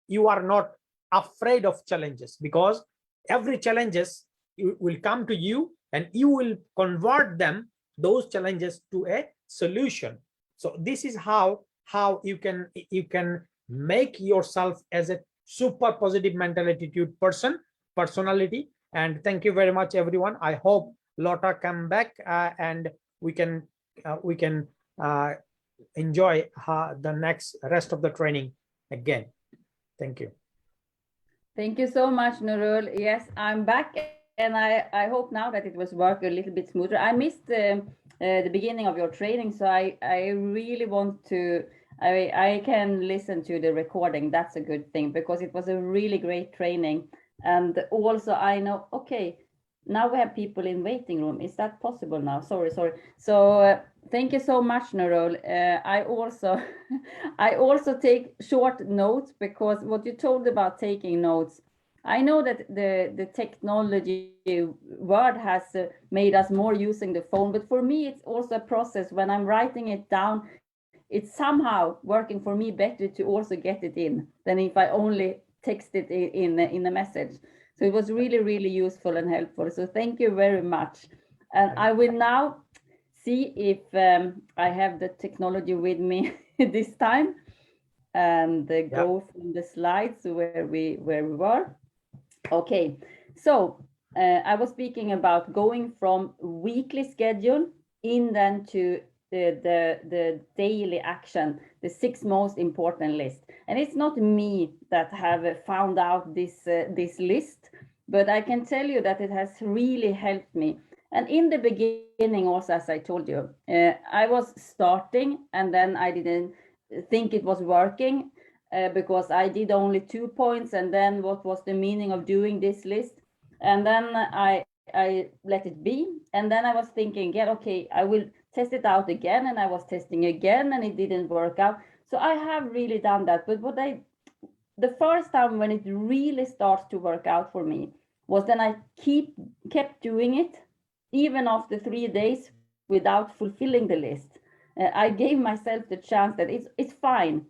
you are not afraid of challenges, because every challenges will come to you and you will convert those challenges to a solution. So this is how you can make yourself as a super positive mental attitude personality. And thank you very much, everyone. I hope Lotta come back and we can enjoy the next rest of the training again. Thank you. Thank you so much, Nurul. Yes, I'm back, and I hope now that it was working a little bit smoother. I missed the beginning of your training, so I really want to. I can listen to the recording. That's a good thing, because it was a really great training. And also, I know, okay, now we have people in waiting room. Is that possible now? Sorry. So thank you so much, Nurul. I also take short notes, because what you told about taking notes, I know that the technology word has made us more using the phone, but for me, it's also a process. When I'm writing it down, it's somehow working for me better to also get it in than if I only text it in a message. So it was really, really useful and helpful. So thank you very much. And I will now see if I have the technology with me this time, and go from the slides where we were. Okay, so I was speaking about going from weekly schedule then to the daily action, the 6 most important list. And it's not me that have found out this list, but I can tell you that it has really helped me. And in the beginning also, as I told you, I was starting, and then I didn't think it was working because I did only 2 points, and then what was the meaning of doing this list? And then I let it be, and then I was thinking, yeah, okay, I will test it out again, and I was testing again, and it didn't work out. So I have really done that. But the first time when it really starts to work out for me was then I kept doing it, even after 3 days without fulfilling the list. I gave myself the chance that it's fine.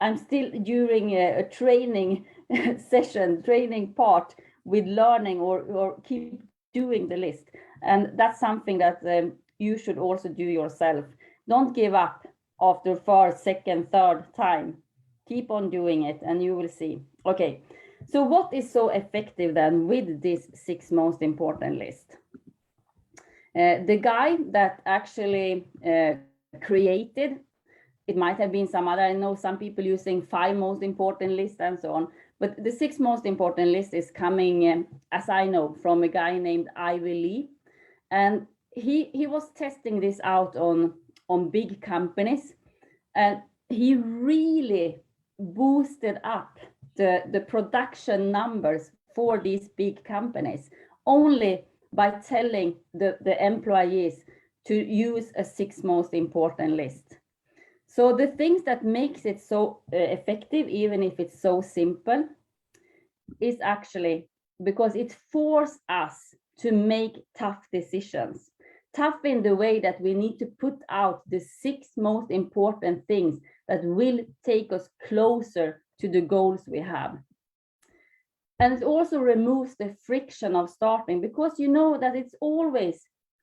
I'm still during a training session, training part with learning or keep doing the list. And that's something that you should also do yourself. Don't give up after first, second, third time. Keep on doing it and you will see. Okay, so what is so effective then with this 6 most important list? The guy that actually created, it might have been some other, I know some people using 5 most important lists and so on, but the 6 most important list is coming, as I know, from a guy named Ivy Lee. And he was testing this out on big companies, and he really boosted up the production numbers for these big companies only by telling the employees to use a 6 most important list. So the things that makes it so effective, even if it's so simple, is actually because it forces us to make tough decisions. Tough in the way that we need to put out the 6 most important things that will take us closer to the goals we have. And it also removes the friction of starting, because you know that it's always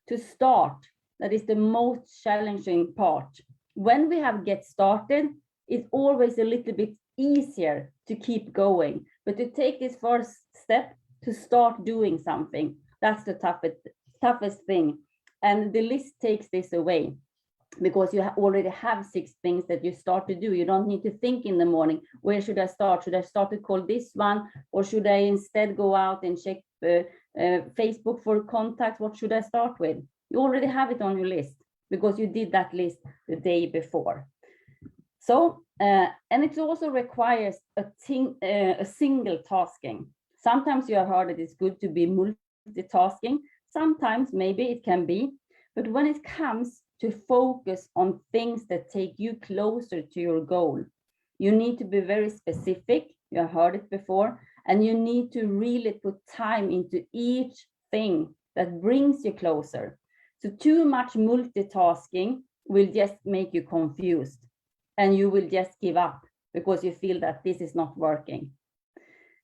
to start that is the most challenging part. When we have get started, it's always a little bit easier to keep going. But to take this first step to start doing something, that's the toughest thing. And the list takes this away, because you already have 6 things that you start to do. You don't need to think in the morning, where should I start? Should I start to call this one? Or should I instead go out and check Facebook for contacts? What should I start with? You already have it on your list, because you did that list the day before. So, and it also requires a single tasking. Sometimes you have heard that it's good to be multitasking. Sometimes maybe it can be, but when it comes to focus on things that take you closer to your goal, you need to be very specific. You have heard it before, and you need to really put time into each thing that brings you closer. So too much multitasking will just make you confused, and you will just give up because you feel that this is not working.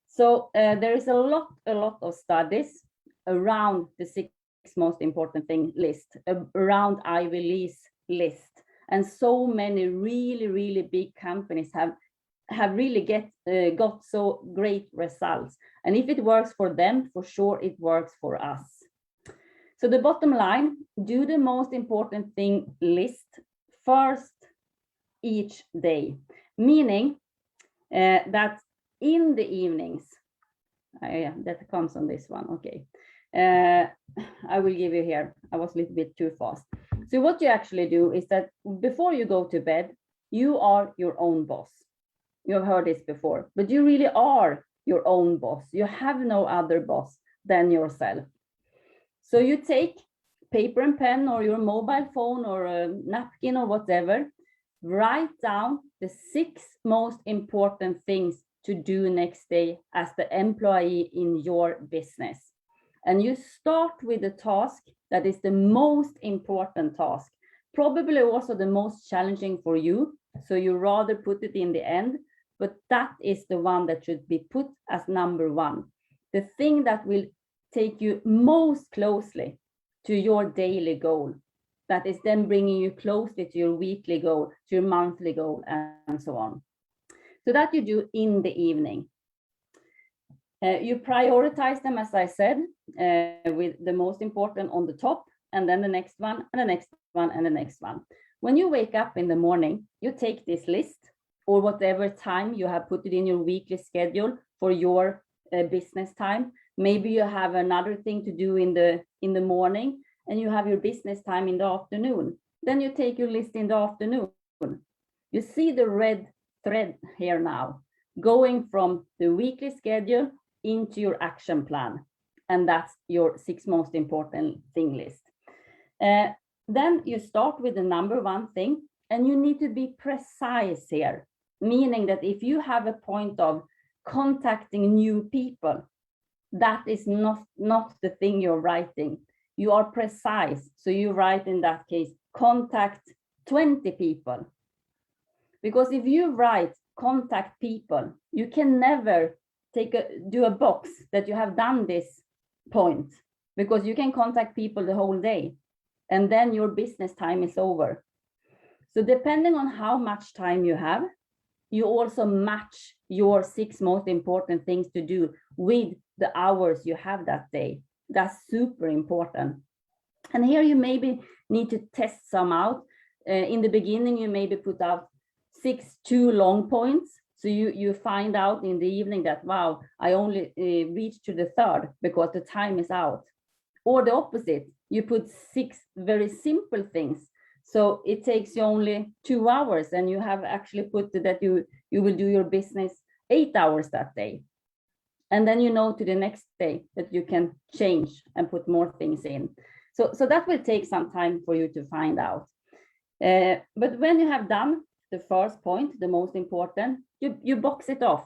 So there is a lot of studies around the 6 most important thing list, around Ivy League's list, and so many really big companies have really got so great results. And if it works for them, for sure it works for us. So the bottom line, do the most important thing list first each day, meaning that in the evenings, that comes on this one, okay. I will give you here. I was a little bit too fast. So what you actually do is that before you go to bed, you are your own boss. You've heard this before, but you really are your own boss. You have no other boss than yourself. So you take paper and pen or your mobile phone or a napkin or whatever, write down the 6 most important things to do next day as the employee in your business. And you start with the task that is the most important task, probably also the most challenging for you. So you rather put it in the end, but that is the one that should be put as number 1. The thing that will take you most closely to your daily goal, that is then bringing you closely to your weekly goal, to your monthly goal, and so on. So that you do in the evening. You prioritize them, as I said, with the most important on the top, and then the next one, and the next one, and the next one. When you wake up in the morning, you take this list, or whatever time you have put it in your weekly schedule for your business time. Maybe you have another thing to do in the morning, and you have your business time in the afternoon. Then you take your list in the afternoon. You see the red thread here now, going from the weekly schedule into your action plan. And that's your 6 most important thing list. Then you start with the number 1 thing, and you need to be precise here, meaning that if you have a point of contacting new people, that is not the thing you're writing. You are precise. So you write in that case, contact 20 people. Because if you write contact people, you can never do a box that you have done this point, because you can contact people the whole day and then your business time is over. So depending on how much time you have, you also match your 6 most important things to do with the hours you have that day. That's super important. And here you maybe need to test some out. In the beginning, you maybe put out 6 too long points. So you find out in the evening that, wow, I only reached to the 3rd because the time is out. Or the opposite, you put 6 very simple things. So it takes you only 2 hours, and you have actually put that you will do your business 8 hours that day. And then you know to the next day that you can change and put more things in. So that will take some time for you to find out. But when you have done the first point, the most important, you box it off.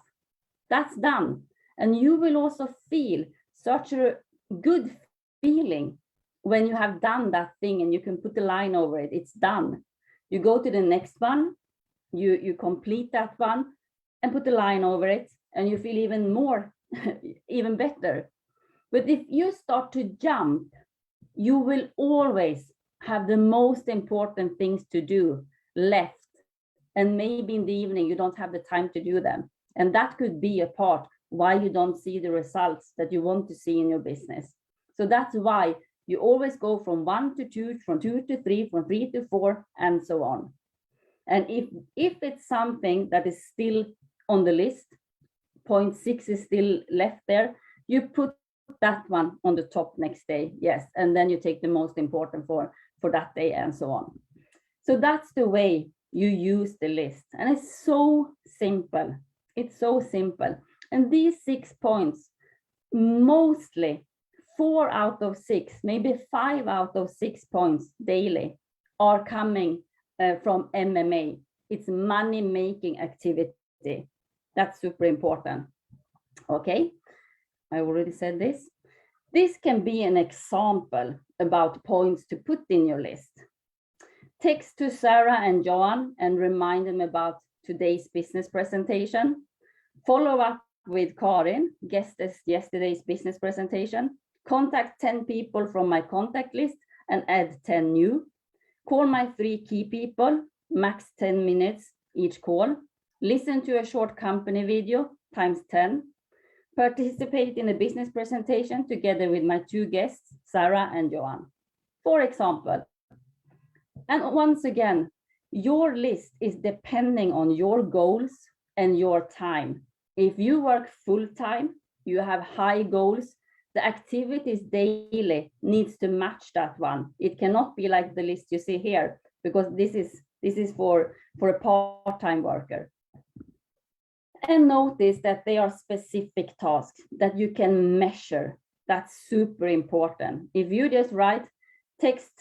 That's done. And you will also feel such a good feeling when you have done that thing and you can put a line over it, it's done. You go to the next one, you complete that one and put a line over it, and you feel even more, even better. But if you start to jump, you will always have the most important things to do left. And maybe in the evening, you don't have the time to do them. And that could be a part why you don't see the results that you want to see in your business. So that's why you always go from 1 to 2, from 2 to 3, from 3 to 4, and so on. And if it's something that is still on the list, 0.6 is still left there, you put that one on the top next day, yes, and then you take the most important for that day and so on. So that's the way you use the list, and it's so simple. It's so simple. And these 6 points, mostly 4 out of 6, maybe 5 out of 6 points daily are coming from MMA. It's money making activity. That's super important. Okay, I already said this. This can be an example about points to put in your list. Text to Sarah and Johan and remind them about today's business presentation. Follow up with Karin, guest yesterday's business presentation. Contact 10 people from my contact list and add 10 new. Call my 3 key people, max 10 minutes each call. Listen to a short company video times 10. Participate in a business presentation together with my 2 guests, Sarah and Johan, for example. And once again, your list is depending on your goals and your time. If you work full time, you have high goals, the activities daily needs to match that one. It cannot be like the list you see here, because this is for a part-time worker. And notice that they are specific tasks that you can measure. That's super important. If you just write text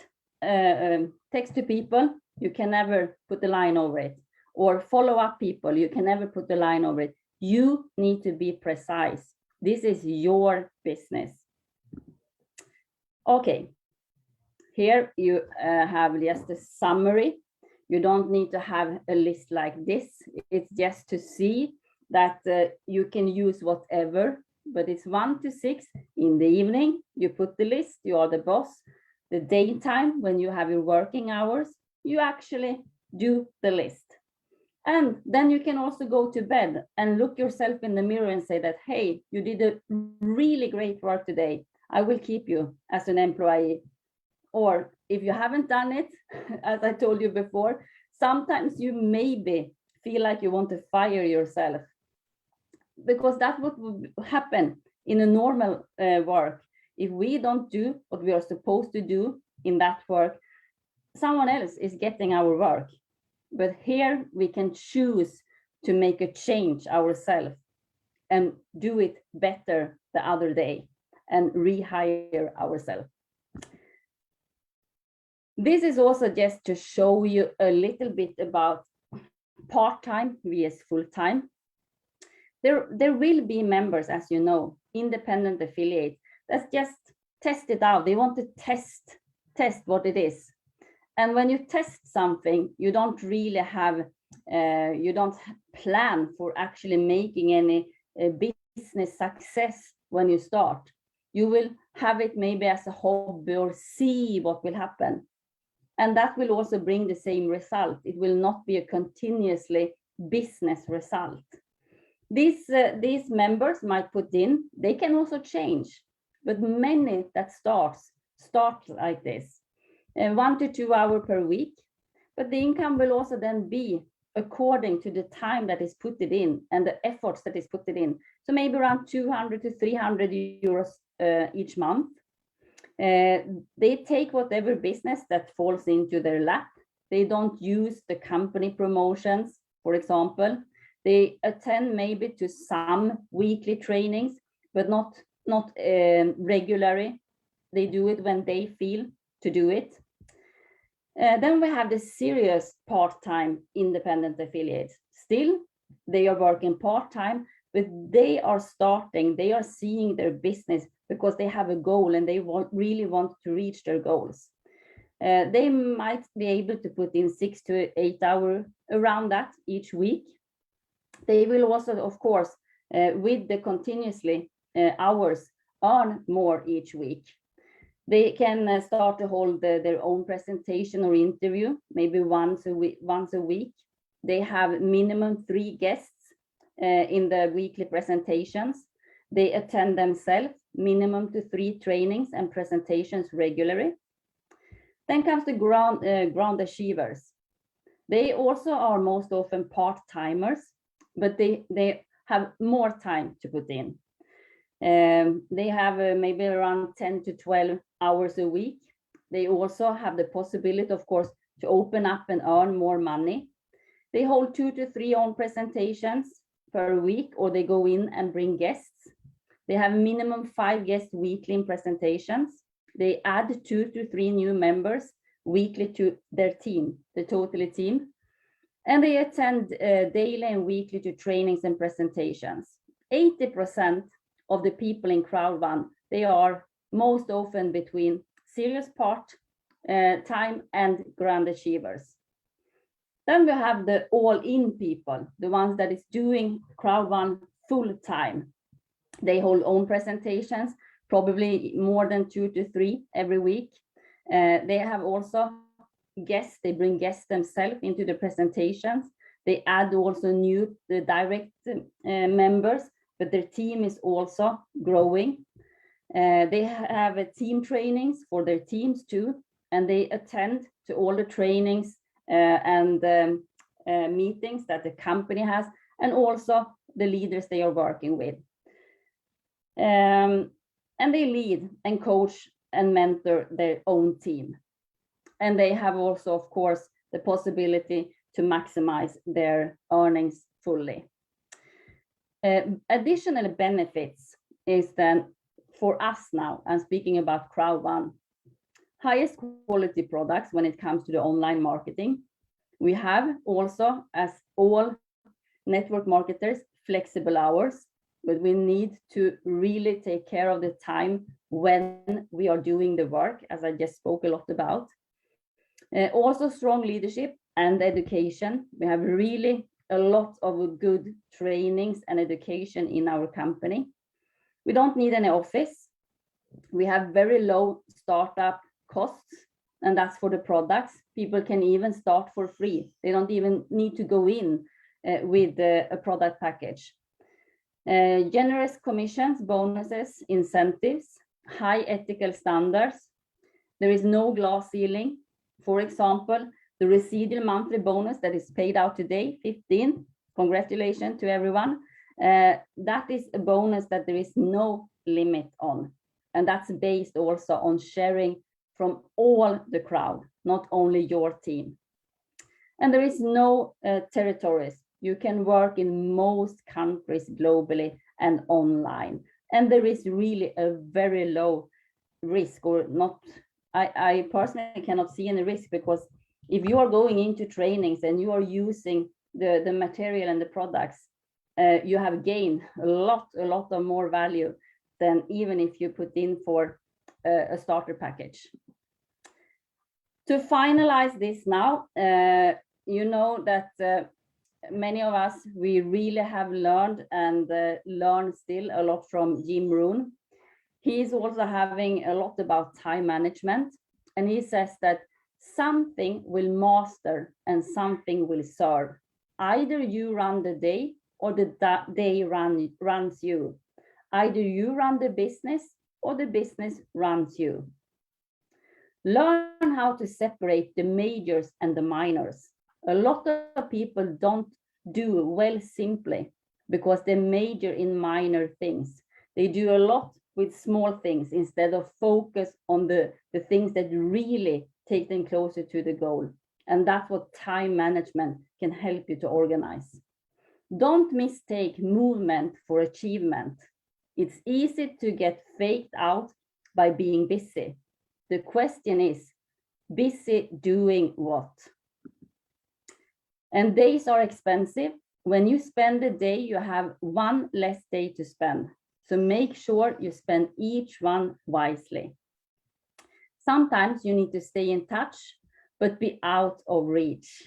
to people, you can never put a line over it. Or follow up people, you can never put a line over it. You need to be precise. This is your business. Okay, here you have just a summary. You don't need to have a list like this. It's just to see that you can use whatever, but it's 1 to 6 in the evening. You put the list, you are the boss. The daytime, when you have your working hours, you actually do the list. And then you can also go to bed and look yourself in the mirror and say that, hey, you did a really great work today. I will keep you as an employee. Or if you haven't done it, as I told you before, sometimes you maybe feel like you want to fire yourself, because that's what would happen in a normal work. If we don't do what we are supposed to do in that work, someone else is getting our work. But here we can choose to make a change ourselves and do it better the other day and rehire ourselves. This is also just to show you a little bit about part-time vs full-time. There will be members, as you know, independent affiliates, that's just test it out. They want to test what it is. And when you test something, you don't really have, you don't plan for actually making any business success when you start. You will have it maybe as a hobby or see what will happen. And that will also bring the same result. It will not be a continuously business result. These members might put in, they can also change, but many that start like this. 1 to 2 hours per week, but the income will also then be according to the time that is put it in and the efforts that is put it in. So maybe around 200 to 300 euros each month. They take whatever business that falls into their lap. They don't use the company promotions, for example. They attend maybe to some weekly trainings, but not regularly. They do it when they feel to do it. Then we have the serious part-time independent affiliates. Still, they are working part-time, but they are starting, they are seeing their business because they have a goal and they really want to reach their goals. They might be able to put in 6 to 8 hours around that each week. They will also, of course, with the continuously hours, earn more each week. They can start to hold their own presentation or interview, maybe once a week. They have minimum 3 guests in the weekly presentations. They attend themselves minimum to 3 trainings and presentations regularly. Then comes the ground achievers. They also are most often part-timers, but they have more time to put in. They have maybe around 10 to 12 hours a week. They also have the possibility, of course, to open up and earn more money. They hold 2 to 3 own presentations per week, or they go in and bring guests. They have minimum 5 guests weekly in presentations. They add 2 to 3 new members weekly to their team, the Totally team. And they attend daily and weekly to trainings and presentations. 80% of the people in Crowd1, they are most often between serious part-time and grand achievers. Then we have the all-in people, the ones that is doing Crowd1 full-time. They hold own presentations, probably more than 2 to 3 every week. They have also guests, they bring guests themselves into the presentations. They add also new direct members, but their team is also growing. They have team trainings for their teams too, and they attend to all the trainings and meetings that the company has, and also the leaders they are working with. And they lead and coach and mentor their own team. And they have also, of course, the possibility to maximize their earnings fully. Additional benefits is then for us now, I'm speaking about Crowd1, highest quality products when it comes to the online marketing. We have also, as all network marketers, flexible hours, but we need to really take care of the time when we are doing the work, as I just spoke a lot about. Also strong leadership and education. We have really a lot of good trainings and education in our company. We don't need any office. We have very low startup costs, and that's for the products. People can even start for free. They don't even need to go in with a product package. Generous commissions, bonuses, incentives, high ethical standards. There is no glass ceiling. For example, the residual monthly bonus that is paid out today, 15, congratulations to everyone. That is a bonus that there is no limit on. And that's based also on sharing from all the crowd, not only your team. And there is no territories. You can work in most countries globally and online. And there is really a very low risk, or not. I personally cannot see any risk, because if you are going into trainings and you are using the material and the products, you have gained a lot of more value than even if you put in for a starter package. To finalize this now, you know that many of us, we really have learned and learn still a lot from Jim Rohn. He's also having a lot about time management, and he says that something will master and something will serve. Either you run the day or the day runs you. Either you run the business or the business runs you. Learn how to separate the majors and the minors. A lot of people don't do well simply because they major in minor things. They do a lot with small things instead of focus on the things that really take them closer to the goal. And that's what time management can help you to organize. Don't mistake movement for achievement. It's easy to get faked out by being busy. The question is, busy doing what? And days are expensive, when you spend a day, you have one less day to spend. So make sure you spend each one wisely. Sometimes you need to stay in touch, but be out of reach.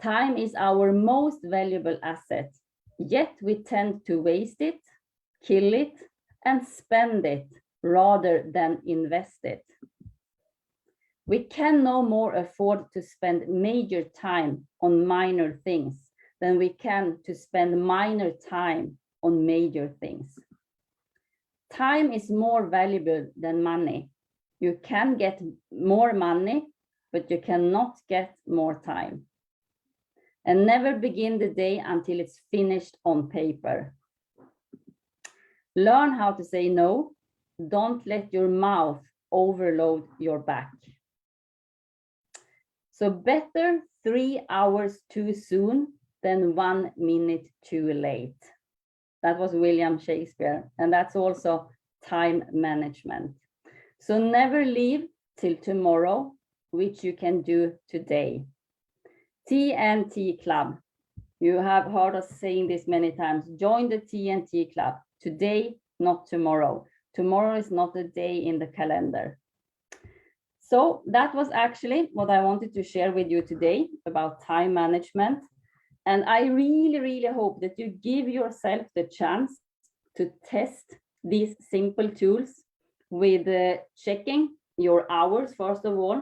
Time is our most valuable asset, yet we tend to waste it, kill it, and spend it rather than invest it. We can no more afford to spend major time on minor things than we can to spend minor time on major things. Time is more valuable than money. You can get more money, but you cannot get more time. And never begin the day until it's finished on paper. Learn how to say no. Don't let your mouth overload your back. So better 3 hours too soon than 1 minute too late. That was William Shakespeare, and that's also time management. So never leave till tomorrow, which you can do today. TNT Club. You have heard us saying this many times. Join the TNT Club. Today, not tomorrow. Tomorrow is not a day in the calendar. So that was actually what I wanted to share with you today about time management. And I really, really hope that you give yourself the chance to test these simple tools with checking your hours, first of all,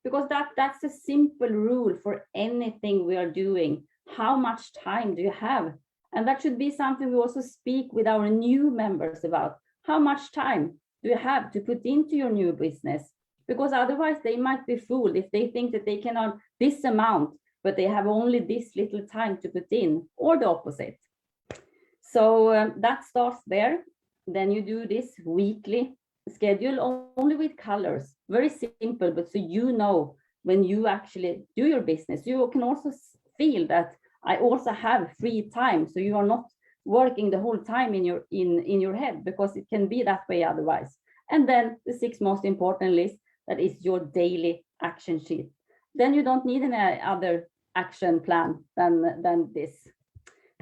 because that's a simple rule for anything we are doing. How much time do you have? And that should be something we also speak with our new members about. How much time do you have to put into your new business? Because otherwise they might be fooled if they think that they can earn this amount, but they have only this little time to put in, or the opposite. So that starts there. Then you do this weekly schedule only with colors. Very simple, but so you know when you actually do your business, you can also feel that I also have free time. So you are not working the whole time in your head, because it can be that way otherwise. And then the 6 most important list, that is your daily action sheet. Then you don't need any other action plan than this.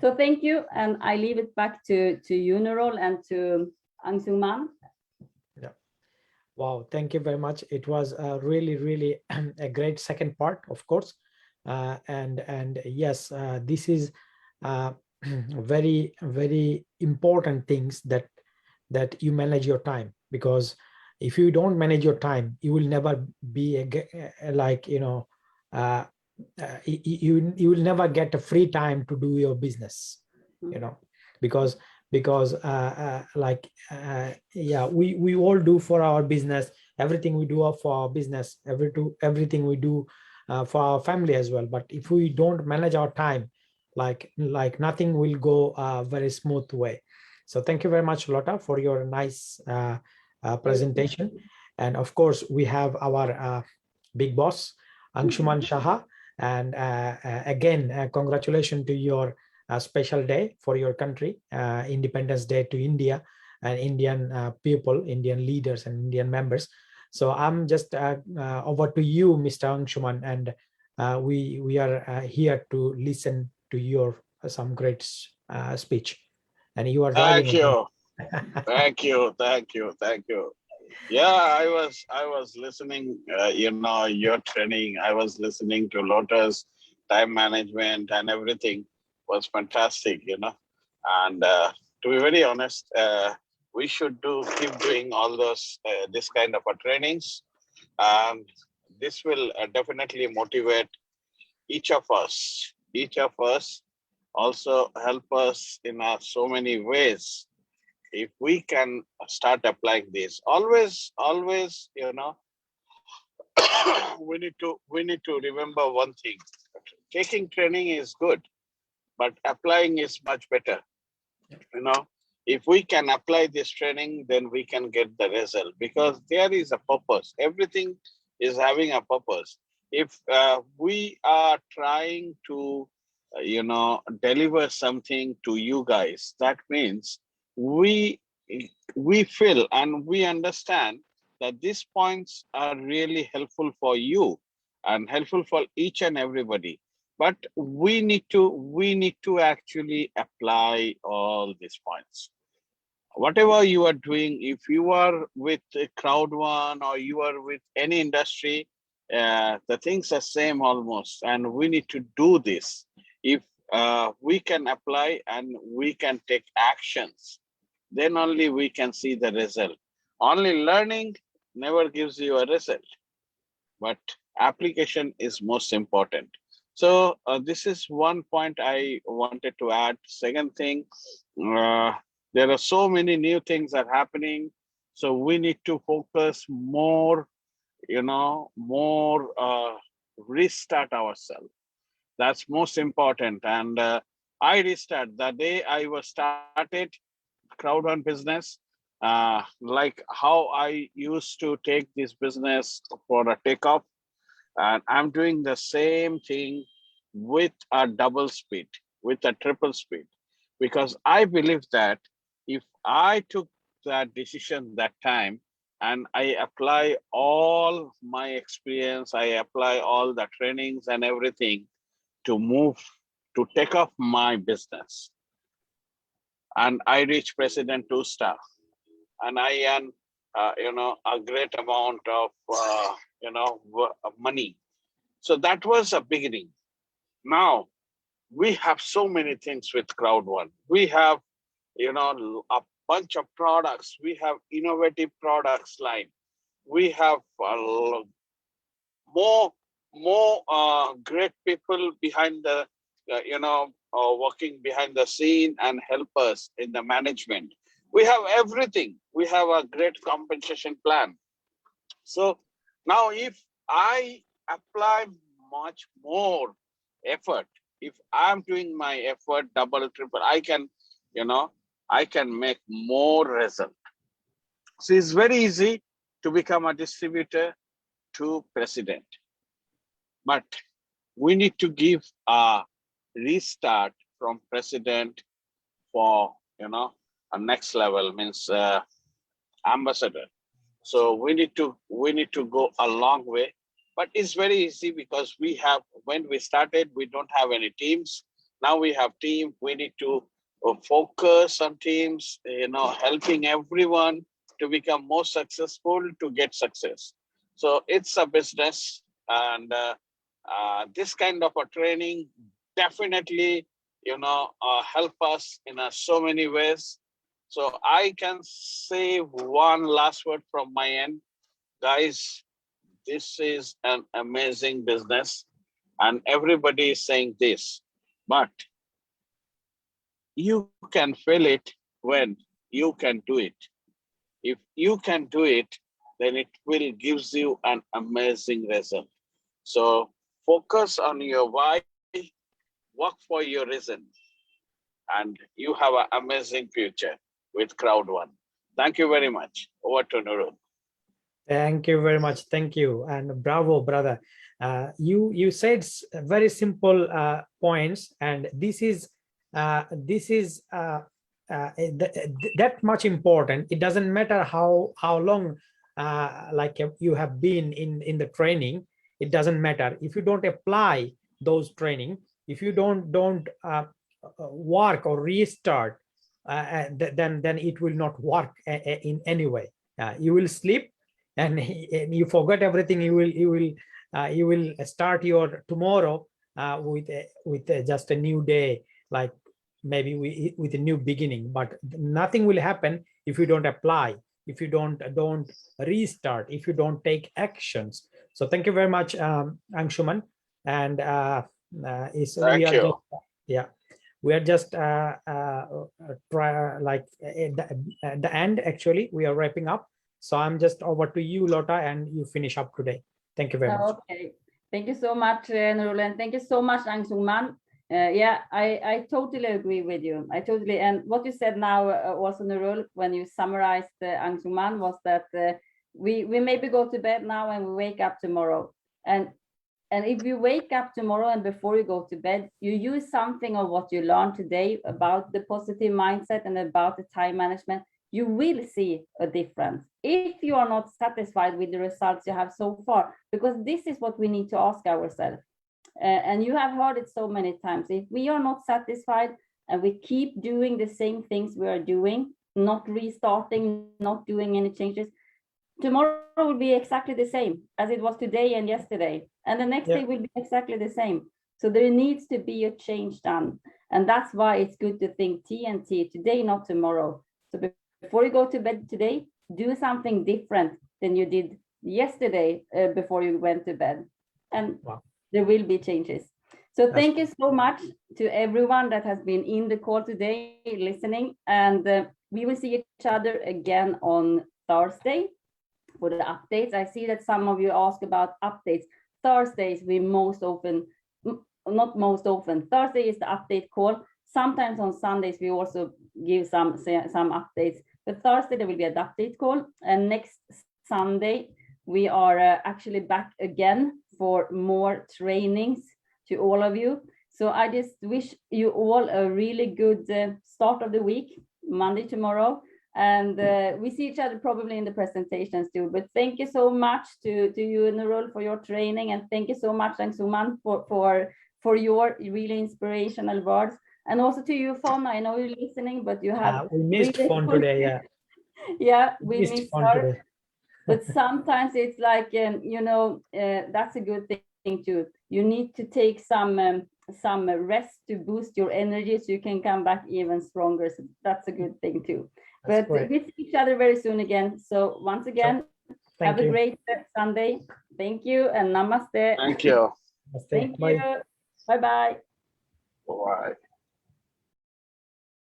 So thank you, and I leave it back to you, Nurul, and to Angsung Man. Yeah. Wow, thank you very much. It was really, really a great second part, of course. And yes, this is very, very important things that you manage your time, because if you don't manage your time, you will never be like, you will never get a free time to do your business, because yeah, we all do for our business, everything we do for our business, everything we do for our family as well. But if we don't manage our time, like nothing will go very smooth way. So thank you very much, Lotta, for your nice presentation. And of course, we have our big boss, Anshuman Shaha. And again, congratulations to your special day for your country, Independence Day to India and Indian people, Indian leaders and Indian members. So I'm just over to you, Mr. Anshuman, and we are here to listen to your some great speech. And you are driving. Thank you. Yeah, I was listening, your training. I was listening to Lotus time management, and everything was fantastic, And to be very honest, we should keep doing all those this kind of trainings. This will definitely motivate each of us. Each of us also help us in so many ways. If we can start applying this, always, we need to remember one thing. Taking training is good, but applying is much better. If we can apply this training, then we can get the result, because there is a purpose. Everything is having a purpose. If we are trying to, deliver something to you guys, that means we feel and we understand that these points are really helpful for you and helpful for each and everybody. But we need to actually apply all these points. Whatever you are doing, if you are with crowd one or you are with any industry, the things are same almost, and we need to do this. If we can apply and we can take actions, then only we can see the result. Only learning never gives you a result, but application is most important. So this is one point I wanted to add. Second thing, uh, there are so many new things are happening. So we need to focus more, restart ourselves. That's most important. And I restart the day I was started crowd on business, like how I used to take this business for a takeoff, and I'm doing the same thing with a double speed, with a triple speed, because I believe that if I took that decision that time and I apply all my experience, I apply all the trainings and everything to move, to take off my business, and I reach President 2-star, and I earn, a great amount of, money. So that was a beginning. Now we have so many things with Crowd One. We have, a bunch of products. We have innovative products line. We have more great people behind the, working behind the scene and help us in the management. We have everything. We have a great compensation plan. So now if I apply much more effort, if I'm doing my effort double, triple, I can make more result. So it's very easy to become a distributor to president, but we need to give a restart from president for, a next level, means ambassador. So we need to go a long way, but it's very easy because when we started, we don't have any teams. Now we have team. We need to focus on teams, helping everyone to become more successful, to get success. So it's a business, and this kind of a training definitely, help us in so many ways. So I can say one last word from my end. Guys, this is an amazing business, and everybody is saying this, but you can feel it when you can do it. If you can do it, then it will gives you an amazing result. So focus on your why, work for your reason, and you have an amazing future with Crowd One. Thank you very much. Over to Nurul. Thank you very much. Thank you, and bravo, brother. You said very simple points, and this is that much important. It doesn't matter how long like you have been in the training. It doesn't matter if you don't apply those training. If you don't work or restart, then it will not work in any way. You will sleep and you forget everything. You will start your tomorrow with just a new day, like maybe with a new beginning, but nothing will happen if you don't apply, if you don't restart, if you don't take actions. So thank you very much, Anshuman. And we are just try, like at the end, actually we are wrapping up. So I'm just over to you, Lota, and you finish up today. Thank you very much. Okay, thank you so much, Nurul, and thank you so much, Anshuman. Yeah, I totally agree with you. And what you said now also, Nurul, when you summarized Anshuman, was that we maybe go to bed now and we wake up tomorrow. And if you wake up tomorrow and before you go to bed, you use something of what you learned today about the positive mindset and about the time management, you will see a difference. If you are not satisfied with the results you have so far, because this is what we need to ask ourselves. And you have heard it so many times. If we are not satisfied and we keep doing the same things we are doing, not restarting, not doing any changes, tomorrow will be exactly the same as it was today and yesterday. And the next day will be exactly the same. So there needs to be a change done. And that's why it's good to think TNT, today, not tomorrow. So before you go to bed today, do something different than you did yesterday before you went to bed. And there will be changes. So thank you so much to everyone that has been in the call today, listening. And we will see each other again on Thursday for the updates. I see that some of you ask about updates. Thursdays, we most often, not most often, Thursday is the update call. Sometimes on Sundays, we also give some updates. But Thursday, there will be an update call. And next Sunday, we are actually back again for more trainings to all of you. So I just wish you all a really good start of the week, Monday tomorrow. And we see each other probably in the presentations too. But thank you so much to you, Nurul, for your training. And thank you so much, Suman, for your really inspirational words. And also to you, Fawn. I know you're listening, but you have... we missed really Fawn today, yeah. Yeah, we missed her. Today. But sometimes it's like, that's a good thing too. You need to take some rest to boost your energy so you can come back even stronger. So that's a good thing too. But we see each other very soon again. So once again, have a great Sunday. Thank you and namaste. Thank you. Thank you. Bye-bye. Bye.